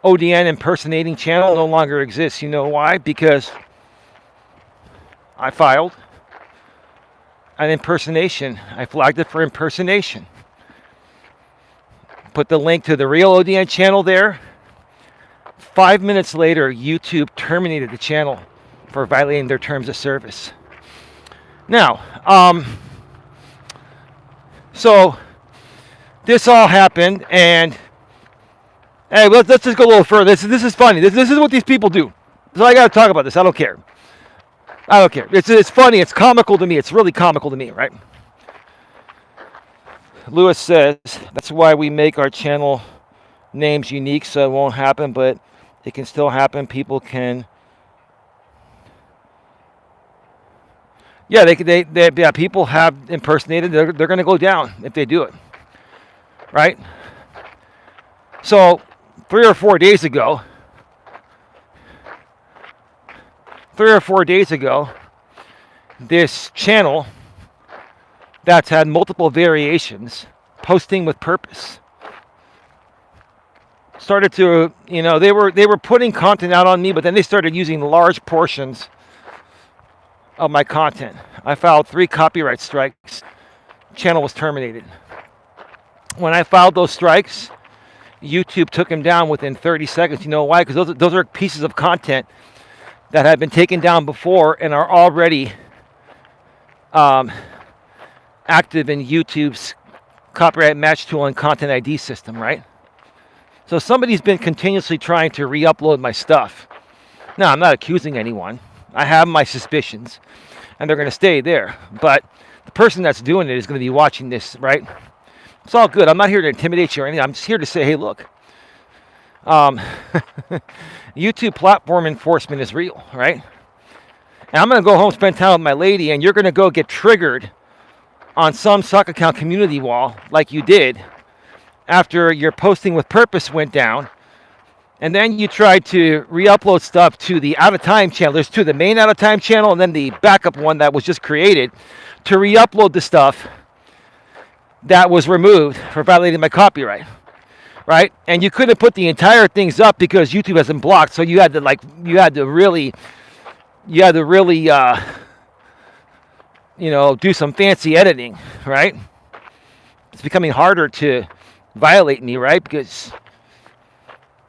ODN impersonating channel no longer exists. You know why? Because I filed an impersonation. I flagged it for impersonation. Put the link to the real ODN channel there. 5 minutes later, YouTube terminated the channel for violating their terms of service. Now, so this all happened, and hey, let's just go a little further. This is funny. This is what these people do. So I got to talk about this. I don't care. It's funny. It's comical to me. It's really comical to me, right? Lewis says that's why we make our channel names unique, so it won't happen, but it can still happen. People can. Yeah, people have impersonated. They're going to go down if they do it, right? So 3 or 4 days ago, this channel that's had multiple variations, posting with purpose. Started to, they were putting content out on me, but then they started using large portions of my content. I filed 3 copyright strikes. Channel was terminated. When I filed those strikes, YouTube took him down within 30 seconds. You know why? Because those are pieces of content that have been taken down before and are already active in YouTube's copyright match tool and content ID system, right? So somebody's been continuously trying to re-upload my stuff. Now, I'm not accusing anyone. I have my suspicions, and they're going to stay there. But the person that's doing it is going to be watching this, right? It's all good. I'm not here to intimidate you or anything. I'm just here to say, hey, look. YouTube platform enforcement is real, right? And I'm going to go home, spend time with my lady, and you're going to go get triggered on some suck account community wall like you did after your posting with purpose went down. And then you tried to re-upload stuff to the out of time channel. There's 2, the main out of time channel and then the backup one that was just created to re-upload the stuff that was removed for violating my copyright, right? And you couldn't put the entire things up because YouTube hasn't blocked. So you had to really do some fancy editing, right? It's becoming harder to violate me, right? Because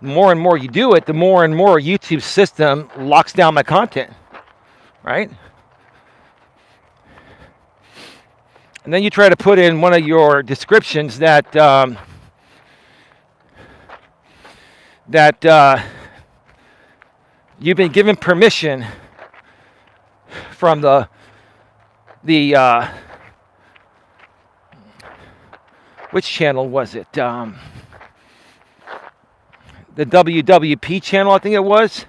the more and more you do it, the more and more YouTube's system locks down my content, right? And then you try to put in one of your descriptions that you've been given permission from the which channel was it? The WWP channel, I think it was.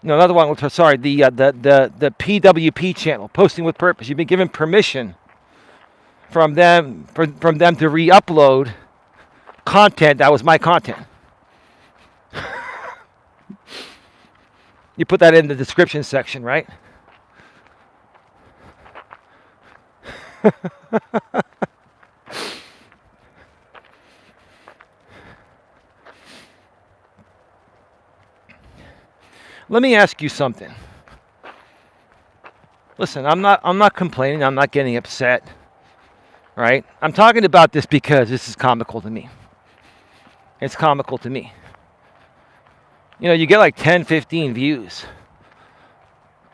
No, another one. Sorry, the PWP channel, posting with purpose. You've been given permission from them to re-upload content that was my content. You put that in the description section, right? Let me ask you something. Listen, I'm not complaining. I'm not getting upset. Right? I'm talking about this because this is comical to me. It's comical to me. You get like 10, 15 views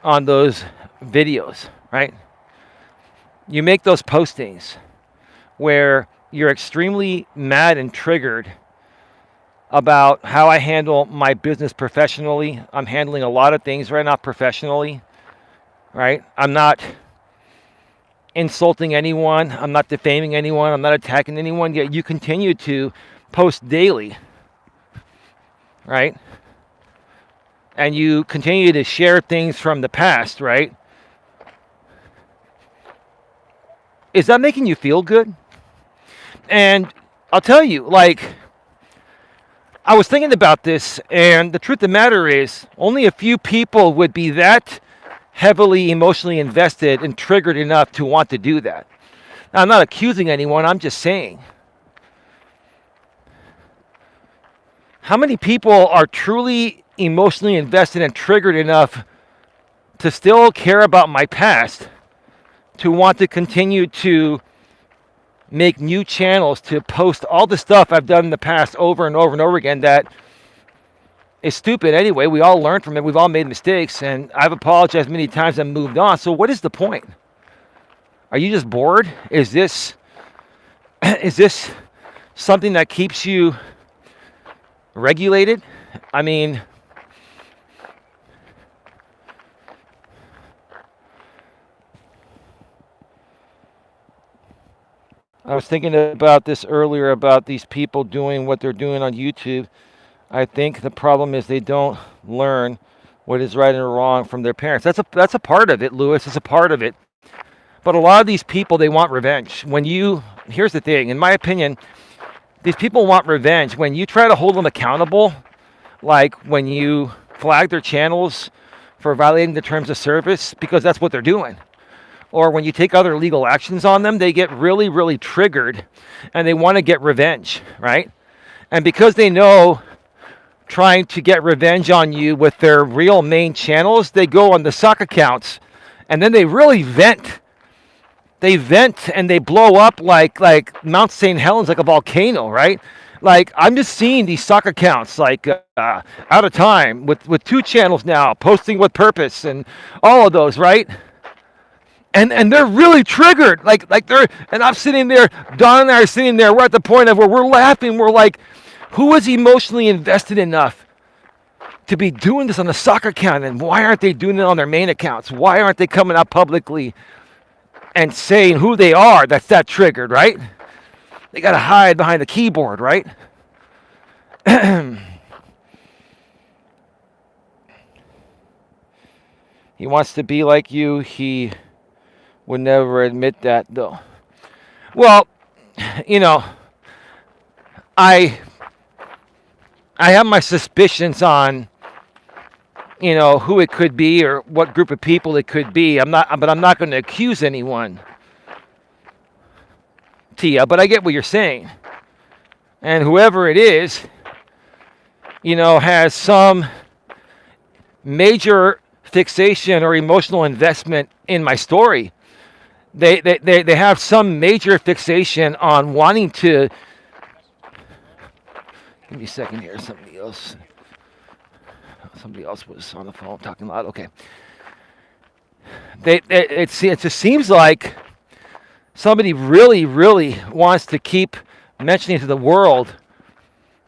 on those videos, right? You make those postings where you're extremely mad and triggered about how I handle my business professionally. I'm handling a lot of things right now professionally, right? I'm not insulting anyone. I'm not defaming anyone. I'm not attacking anyone. Yet you continue to post daily, right? And you continue to share things from the past, right? Is that making you feel good? And I'll tell you, I was thinking about this, and the truth of the matter is, only a few people would be that heavily emotionally invested and triggered enough to want to do that. Now, I'm not accusing anyone, I'm just saying. How many people are truly emotionally invested and triggered enough to still care about my past, to want to continue to make new channels, to post all the stuff I've done in the past over and over and over again that is stupid anyway. We all learn from it. We've all made mistakes, and I've apologized many times and moved on. So what is the point? Are you just bored? Is this something that keeps you regulated? I mean, I was thinking about this earlier about these people doing what they're doing on YouTube. I think the problem is they don't learn what is right and wrong from their parents. That's a part of it, Lewis. It's a part of it. But a lot of these people, they want revenge. Here's the thing, in my opinion, these people want revenge. When you try to hold them accountable, like when you flag their channels for violating the terms of service, because that's what they're doing. or when you take other legal actions on them, they get really, really triggered and they want to get revenge, right? And because they know trying to get revenge on you with their real main channels, they go on the sock accounts and then they really vent. They vent and they blow up like Mount St. Helens, like a volcano, right? Like I'm just seeing these sock accounts like out of time with 2 channels now, posting with purpose and all of those, right? And they're really triggered. Like they're, and I'm sitting there, Don and I are sitting there, we're at the point of where we're laughing, we're like, who is emotionally invested enough to be doing this on a sock account, and why aren't they doing it on their main accounts? Why aren't they coming out publicly and saying who they are that's that triggered, right? They got to hide behind the keyboard, right? He wants to be like you. He would never admit that, though. Well, you know, I have my suspicions on, you know, who it could be or what group of people it could be. I'm not going to accuse anyone, Tia, but I get what you're saying. And whoever it is, you know, has some major fixation or emotional investment in my story. They have some major fixation on wanting to. Give me a second here. Somebody else was on the phone talking loud. Okay. It just seems like somebody really, really wants to keep mentioning to the world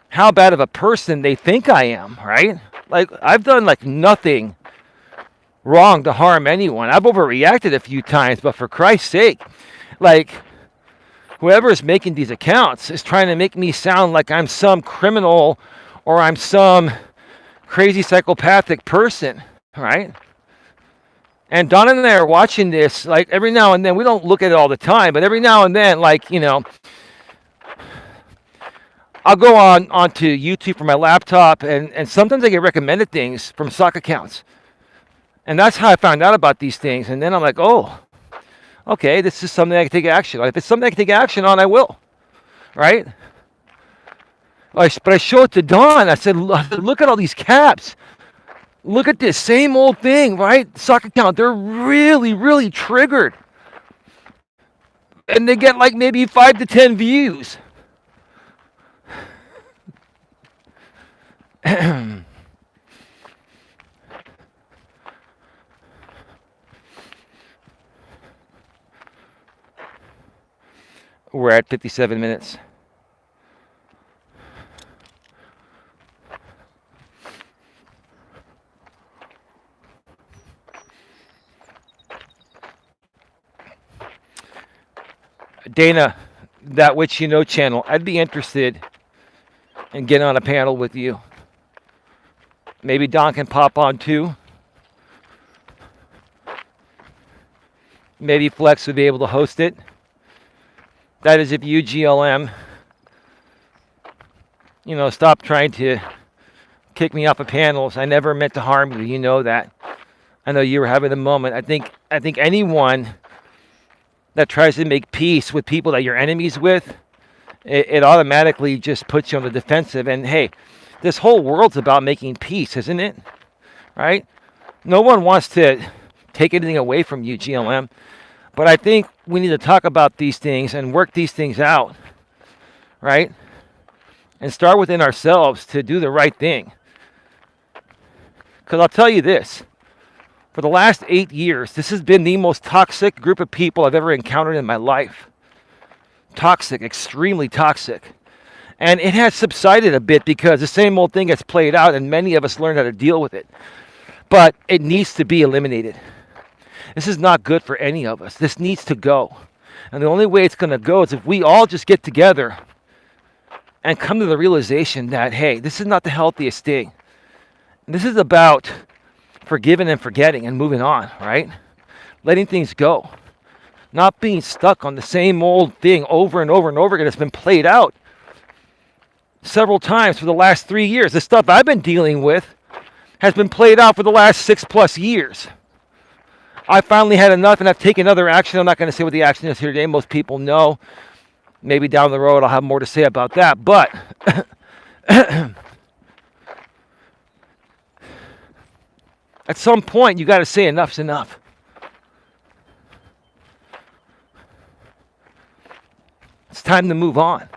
how bad of a person they think I am, right? Like, I've done like nothing wrong to harm anyone. I've overreacted a few times, but for Christ's sake, like, whoever is making these accounts is trying to make me sound like I'm some criminal or I'm some crazy psychopathic person, right? And Donna and I are watching this, like, every now and then. We don't look at it all the time, but every now and then, like, you know, I'll go onto YouTube from my laptop, and sometimes I get recommended things from sock accounts. And that's how I found out about these things. And then I'm like, oh, okay, this is something I can take action on. If it's something I can take action on, I will, right? But I showed it to Dawn. I said, look at all these caps. Look at this same old thing, right? Sock account, they're really, really triggered. And they get like maybe 5 to 10 views. We're at 57 minutes. Dana, That Which You Know channel, I'd be interested in getting on a panel with you. Maybe Don can pop on too. Maybe Flex would be able to host it. That is if you, GLM, you know, stop trying to kick me off of panels. I never meant to harm you. You know that. I know you were having a moment. I think anyone that tries to make peace with people that you're enemies with, it automatically just puts you on the defensive. And hey, this whole world's about making peace, isn't it? Right? No one wants to take anything away from you, GLM. But I think we need to talk about these things and work these things out, right? And start within ourselves to do the right thing. Because I'll tell you this, for the last 8 years, this has been the most toxic group of people I've ever encountered in my life. Toxic, extremely toxic. And it has subsided a bit because the same old thing has played out and many of us learned how to deal with it. But it needs to be eliminated. This is not good for any of us. This needs to go. And the only way it's going to go is if we all just get together and come to the realization that, hey, this is not the healthiest thing. This is about forgiving and forgetting and moving on, right? Letting things go. Not being stuck on the same old thing over and over and over again. It's been played out several times for the last 3 years. The stuff I've been dealing with has been played out for the last 6+ years. I finally had enough, and I've taken other action. I'm not going to say what the action is here today. Most people know. Maybe down the road I'll have more to say about that. But at some point, you got to say enough's enough. It's time to move on.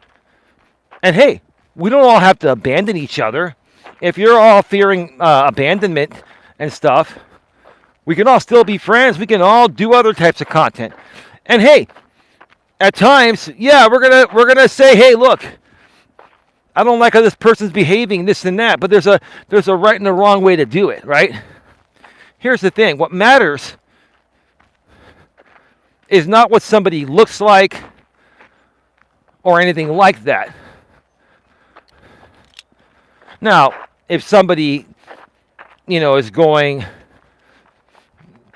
And hey, we don't all have to abandon each other. If you're all fearing abandonment and stuff, we can all still be friends. We can all do other types of content. And hey, at times, yeah, we're gonna say, hey, look, I don't like how this person's behaving, this and that. But there's a right and a wrong way to do it, right? Here's the thing: what matters is not what somebody looks like or anything like that. Now, if somebody, is going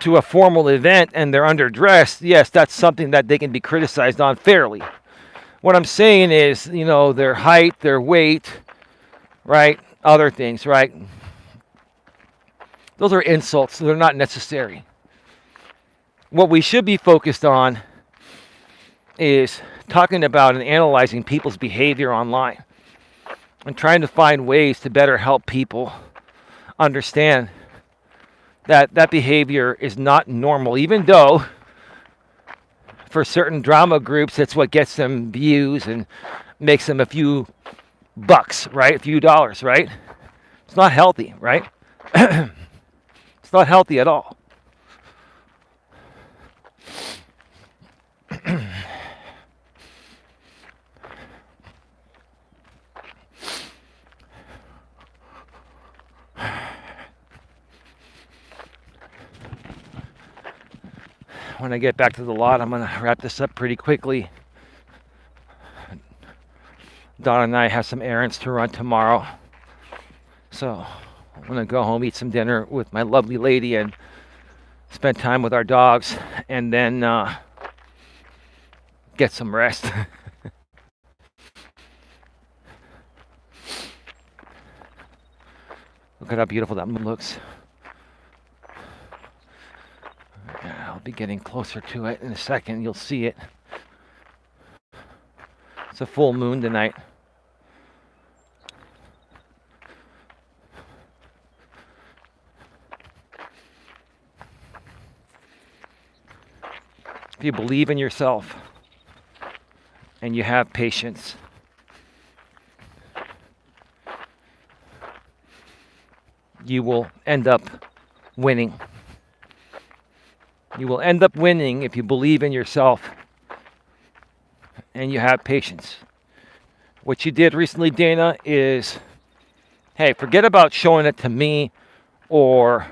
to a formal event and they're underdressed, yes, that's something that they can be criticized on fairly. What I'm saying is, their height, their weight, right? Other things, right? Those are insults. They're not necessary. What we should be focused on is talking about and analyzing people's behavior online and trying to find ways to better help people understand that behavior is not normal, even though for certain drama groups, it's what gets them views and makes them a few bucks, right? A few dollars, right? It's not healthy, right? It's not healthy at all. When I get back to the lot, I'm going to wrap this up pretty quickly. Donna and I have some errands to run tomorrow. So I'm going to go home, eat some dinner with my lovely lady, and spend time with our dogs, and then get some rest. Look at how beautiful that moon looks. I'll be getting closer to it in a second. You'll see it. It's a full moon tonight. If you believe in yourself and you have patience, you will end up winning. You will end up winning if you believe in yourself and you have patience. What you did recently, Dana, is, hey, forget about showing it to me or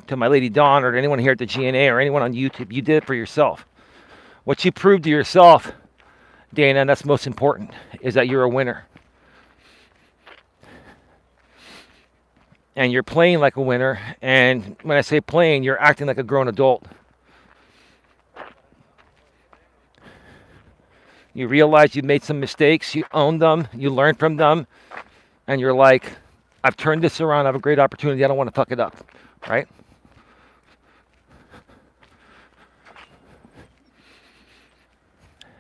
to my lady Dawn or to anyone here at the GNA or anyone on YouTube. You did it for yourself. What you proved to yourself, Dana, and that's most important, is that you're a winner. And you're playing like a winner. And when I say playing, you're acting like a grown adult. You realize you made some mistakes, you own them, you learn from them, and you're like, I've turned this around, I have a great opportunity, I don't want to fuck it up, right?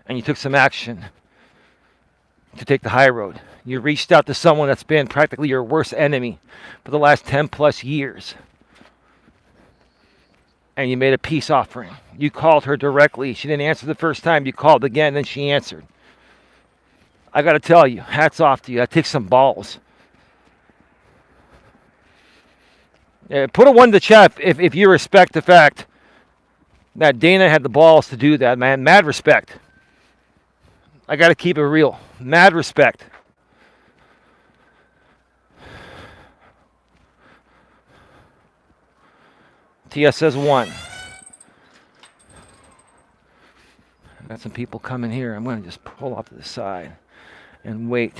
And you took some action to take the high road. You reached out to someone that's been practically your worst enemy for the last 10 plus years. And you made a peace offering. You called her directly. She didn't answer the first time. You called again, then she answered. I got to tell you, hats off to you. That takes some balls. Put a 1 to chat if you respect the fact that Dana had the balls to do that, man. Mad respect. I got to keep it real. Mad respect. TS says 1. I got some people coming here. I'm going to just pull off to the side and wait.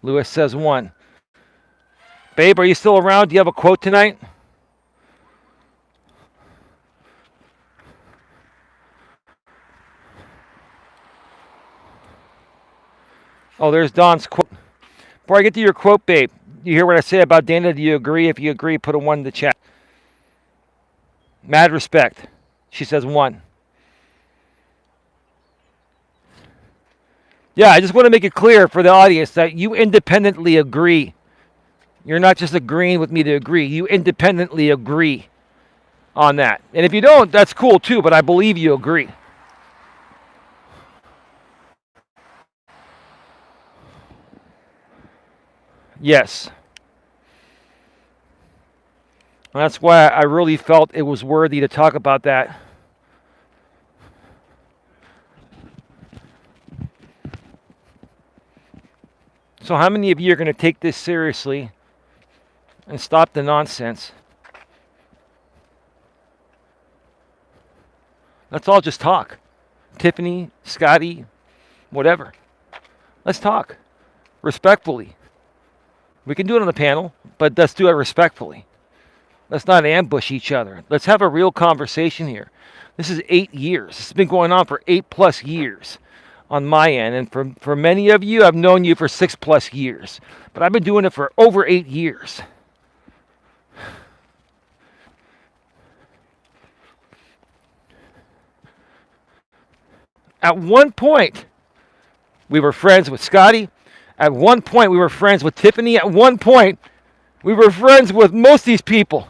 Lewis says 1. Babe, are you still around? Do you have a quote tonight? Oh, there's Don's quote. Before I get to your quote, babe, you hear what I say about Dana? Do you agree? If you agree, put a 1 in the chat. Mad respect. She says 1. Yeah, I just want to make it clear for the audience that you independently agree. You're not just agreeing with me to agree. You independently agree on that. And if you don't, that's cool too, but I believe you agree. Yes. And that's why I really felt it was worthy to talk about that. So how many of you are going to take this seriously and stop the nonsense? Let's all just talk. Tiffany, Scotty, whatever. Let's talk respectfully. We can do it on the panel, but let's do it respectfully. Let's not ambush each other. Let's have a real conversation here. This is 8 years. This has been going on for 8+ years on my end. And for many of you, I've known you for 6+ years. But I've been doing it for over 8 years. At one point, we were friends with Scotty. At one point, we were friends with Tiffany. At one point, we were friends with most of these people.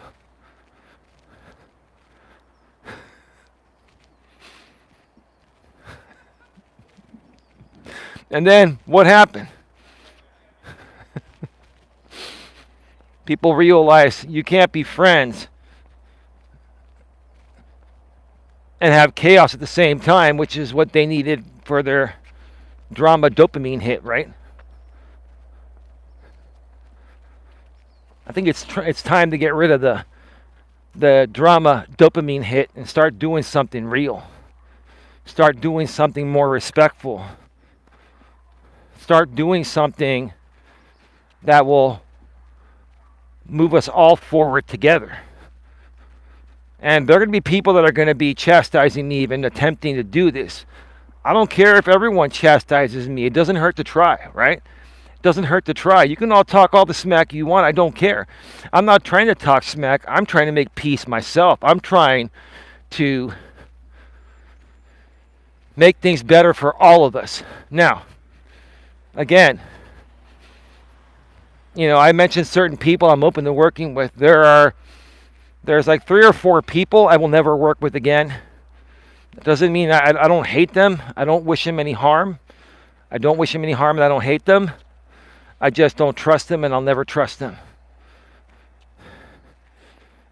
And then what happened? People realize you can't be friends and have chaos at the same time, which is what they needed for their drama dopamine hit, right? I think it's time to get rid of the drama dopamine hit and start doing something real. Start doing something more respectful. Start doing something that will move us all forward together. And there are going to be people that are going to be chastising me even attempting to do this. I don't care if everyone chastises me. It doesn't hurt to try, right? It doesn't hurt to try. You can all talk all the smack you want. I don't care. I'm not trying to talk smack. I'm trying to make peace myself. I'm trying to make things better for all of us. Now, again, I mentioned certain people I'm open to working with. There's like 3 or 4 people I will never work with again. That doesn't mean I don't hate them. I don't wish them any harm. I don't wish them any harm and I don't hate them. I just don't trust them and I'll never trust them.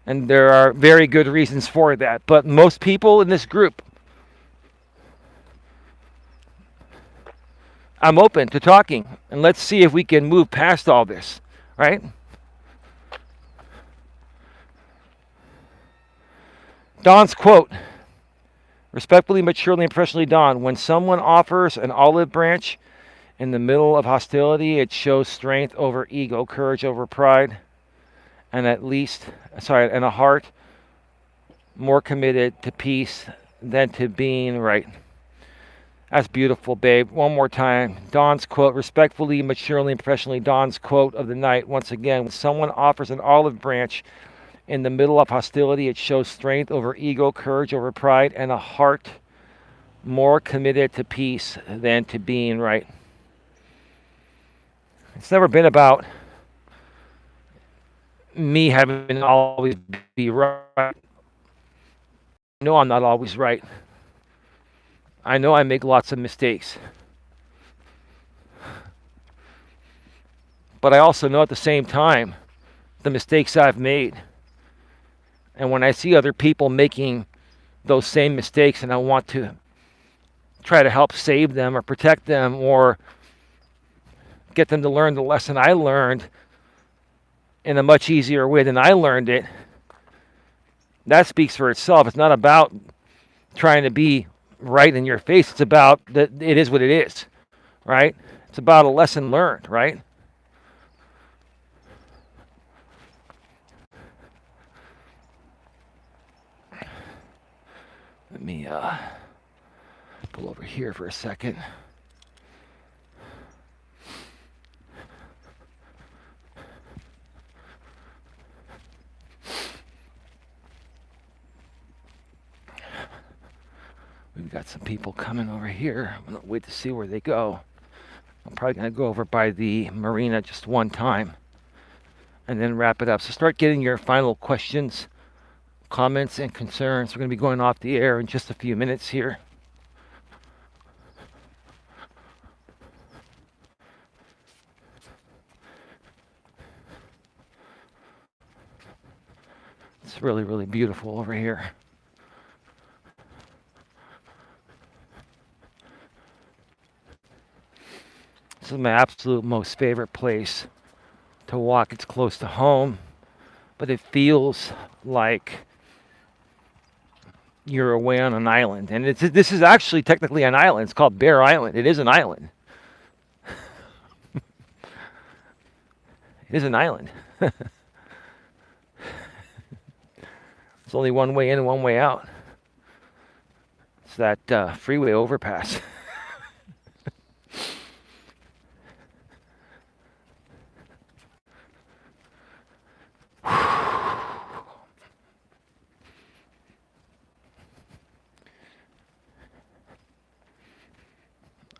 And there are very good reasons for that. But most people in this group, I'm open to talking. And let's see if we can move past all this, right? Don's quote, respectfully, maturely, and professionally, Don, when someone offers an olive branch in the middle of hostility, it shows strength over ego, courage over pride, and a heart more committed to peace than to being right. That's beautiful, babe. One more time. Don's quote, respectfully, maturely, and professionally, Don's quote of the night. Once again, when someone offers an olive branch in the middle of hostility, it shows strength over ego, courage over pride, and a heart more committed to peace than to being right. It's never been about me having to always be right. No, I'm not always right. I know I make lots of mistakes. But I also know at the same time the mistakes I've made. And when I see other people making those same mistakes and I want to try to help save them or protect them or get them to learn the lesson I learned in a much easier way than I learned it, that speaks for itself. It's not about trying to be right in your face. It's about that it is what it is, right? It's about a lesson learned, right? Let me pull over here for a second. got some people coming over here. I'm gonna wait to see where they go. I'm probably gonna go over by the marina just one time and then wrap it up. So start getting your final questions, comments, and concerns. We're gonna be going off the air in just a few minutes here. It's really, really beautiful over here. This is my absolute most favorite place to walk. It's close to home, but it feels like you're away on an island. And this is actually technically an island. It's called Bear Island. It is an island. It is an island. There's only one way in and one way out. It's that freeway overpass.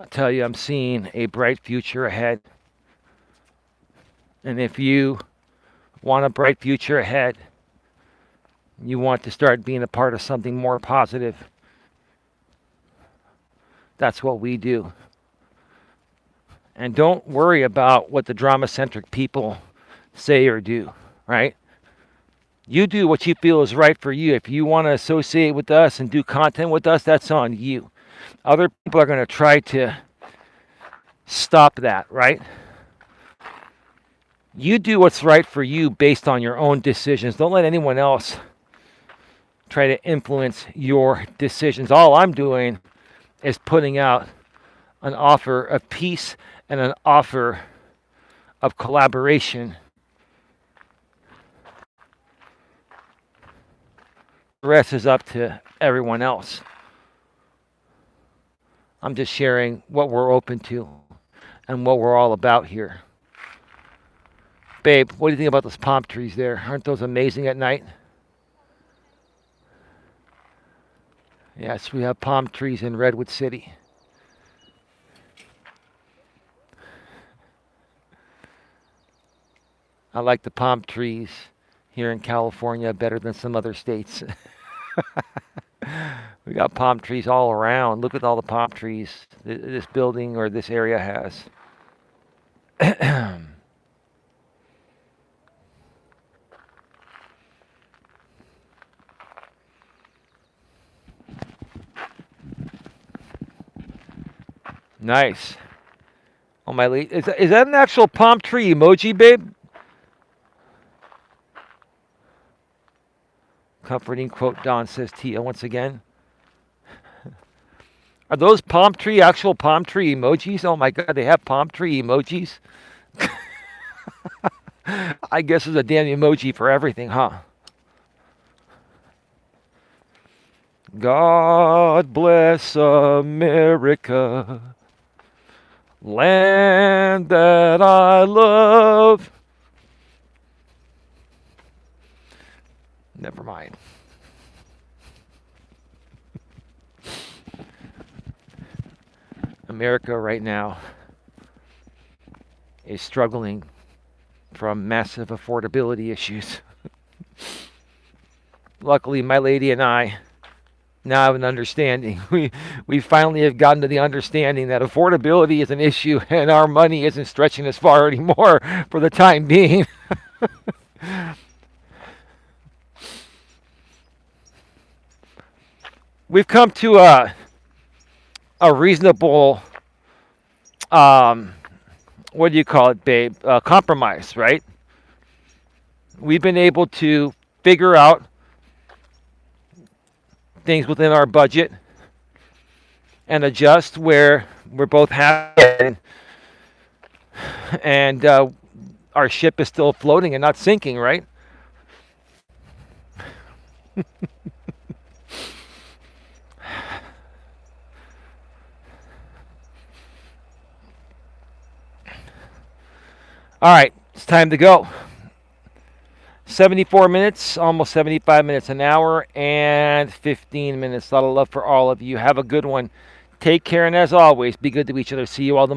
I'll tell you, I'm seeing a bright future ahead. And if you want a bright future ahead, you want to start being a part of something more positive, that's what we do. And don't worry about what the drama-centric people say or do, right? You do what you feel is right for you. If you want to associate with us and do content with us, that's on you. Other people are going to try to stop that, right? You do what's right for you based on your own decisions. Don't let anyone else try to influence your decisions. All I'm doing is putting out an offer of peace and an offer of collaboration. The rest is up to everyone else. I'm just sharing what we're open to and what we're all about here. Babe, what do you think about those palm trees there? Aren't those amazing at night? Yes, we have palm trees in Redwood City. I like the palm trees here in California better than some other states. We got palm trees all around. Look at all the palm trees this building or this area has. Nice. Oh my, is that an actual palm tree emoji, babe? Comforting quote, Don says Tia once again. Are those actual palm tree emojis? Oh my God, they have palm tree emojis? I guess there's a damn emoji for everything, huh? God bless America, land that I love. Never mind. America right now is struggling from massive affordability issues. Luckily, my lady and I now have an understanding. We finally have gotten to the understanding that affordability is an issue and our money isn't stretching as far anymore for the time being. We've come to a reasonable, what do you call it, babe? Compromise, right? We've been able to figure out things within our budget and adjust where we're both happy, and our ship is still floating and not sinking, right? All right, it's time to go. 74 minutes, almost 75 minutes, an hour and 15 minutes. A lot of love for all of you. Have a good one. Take care, and as always, be good to each other. See you all tomorrow.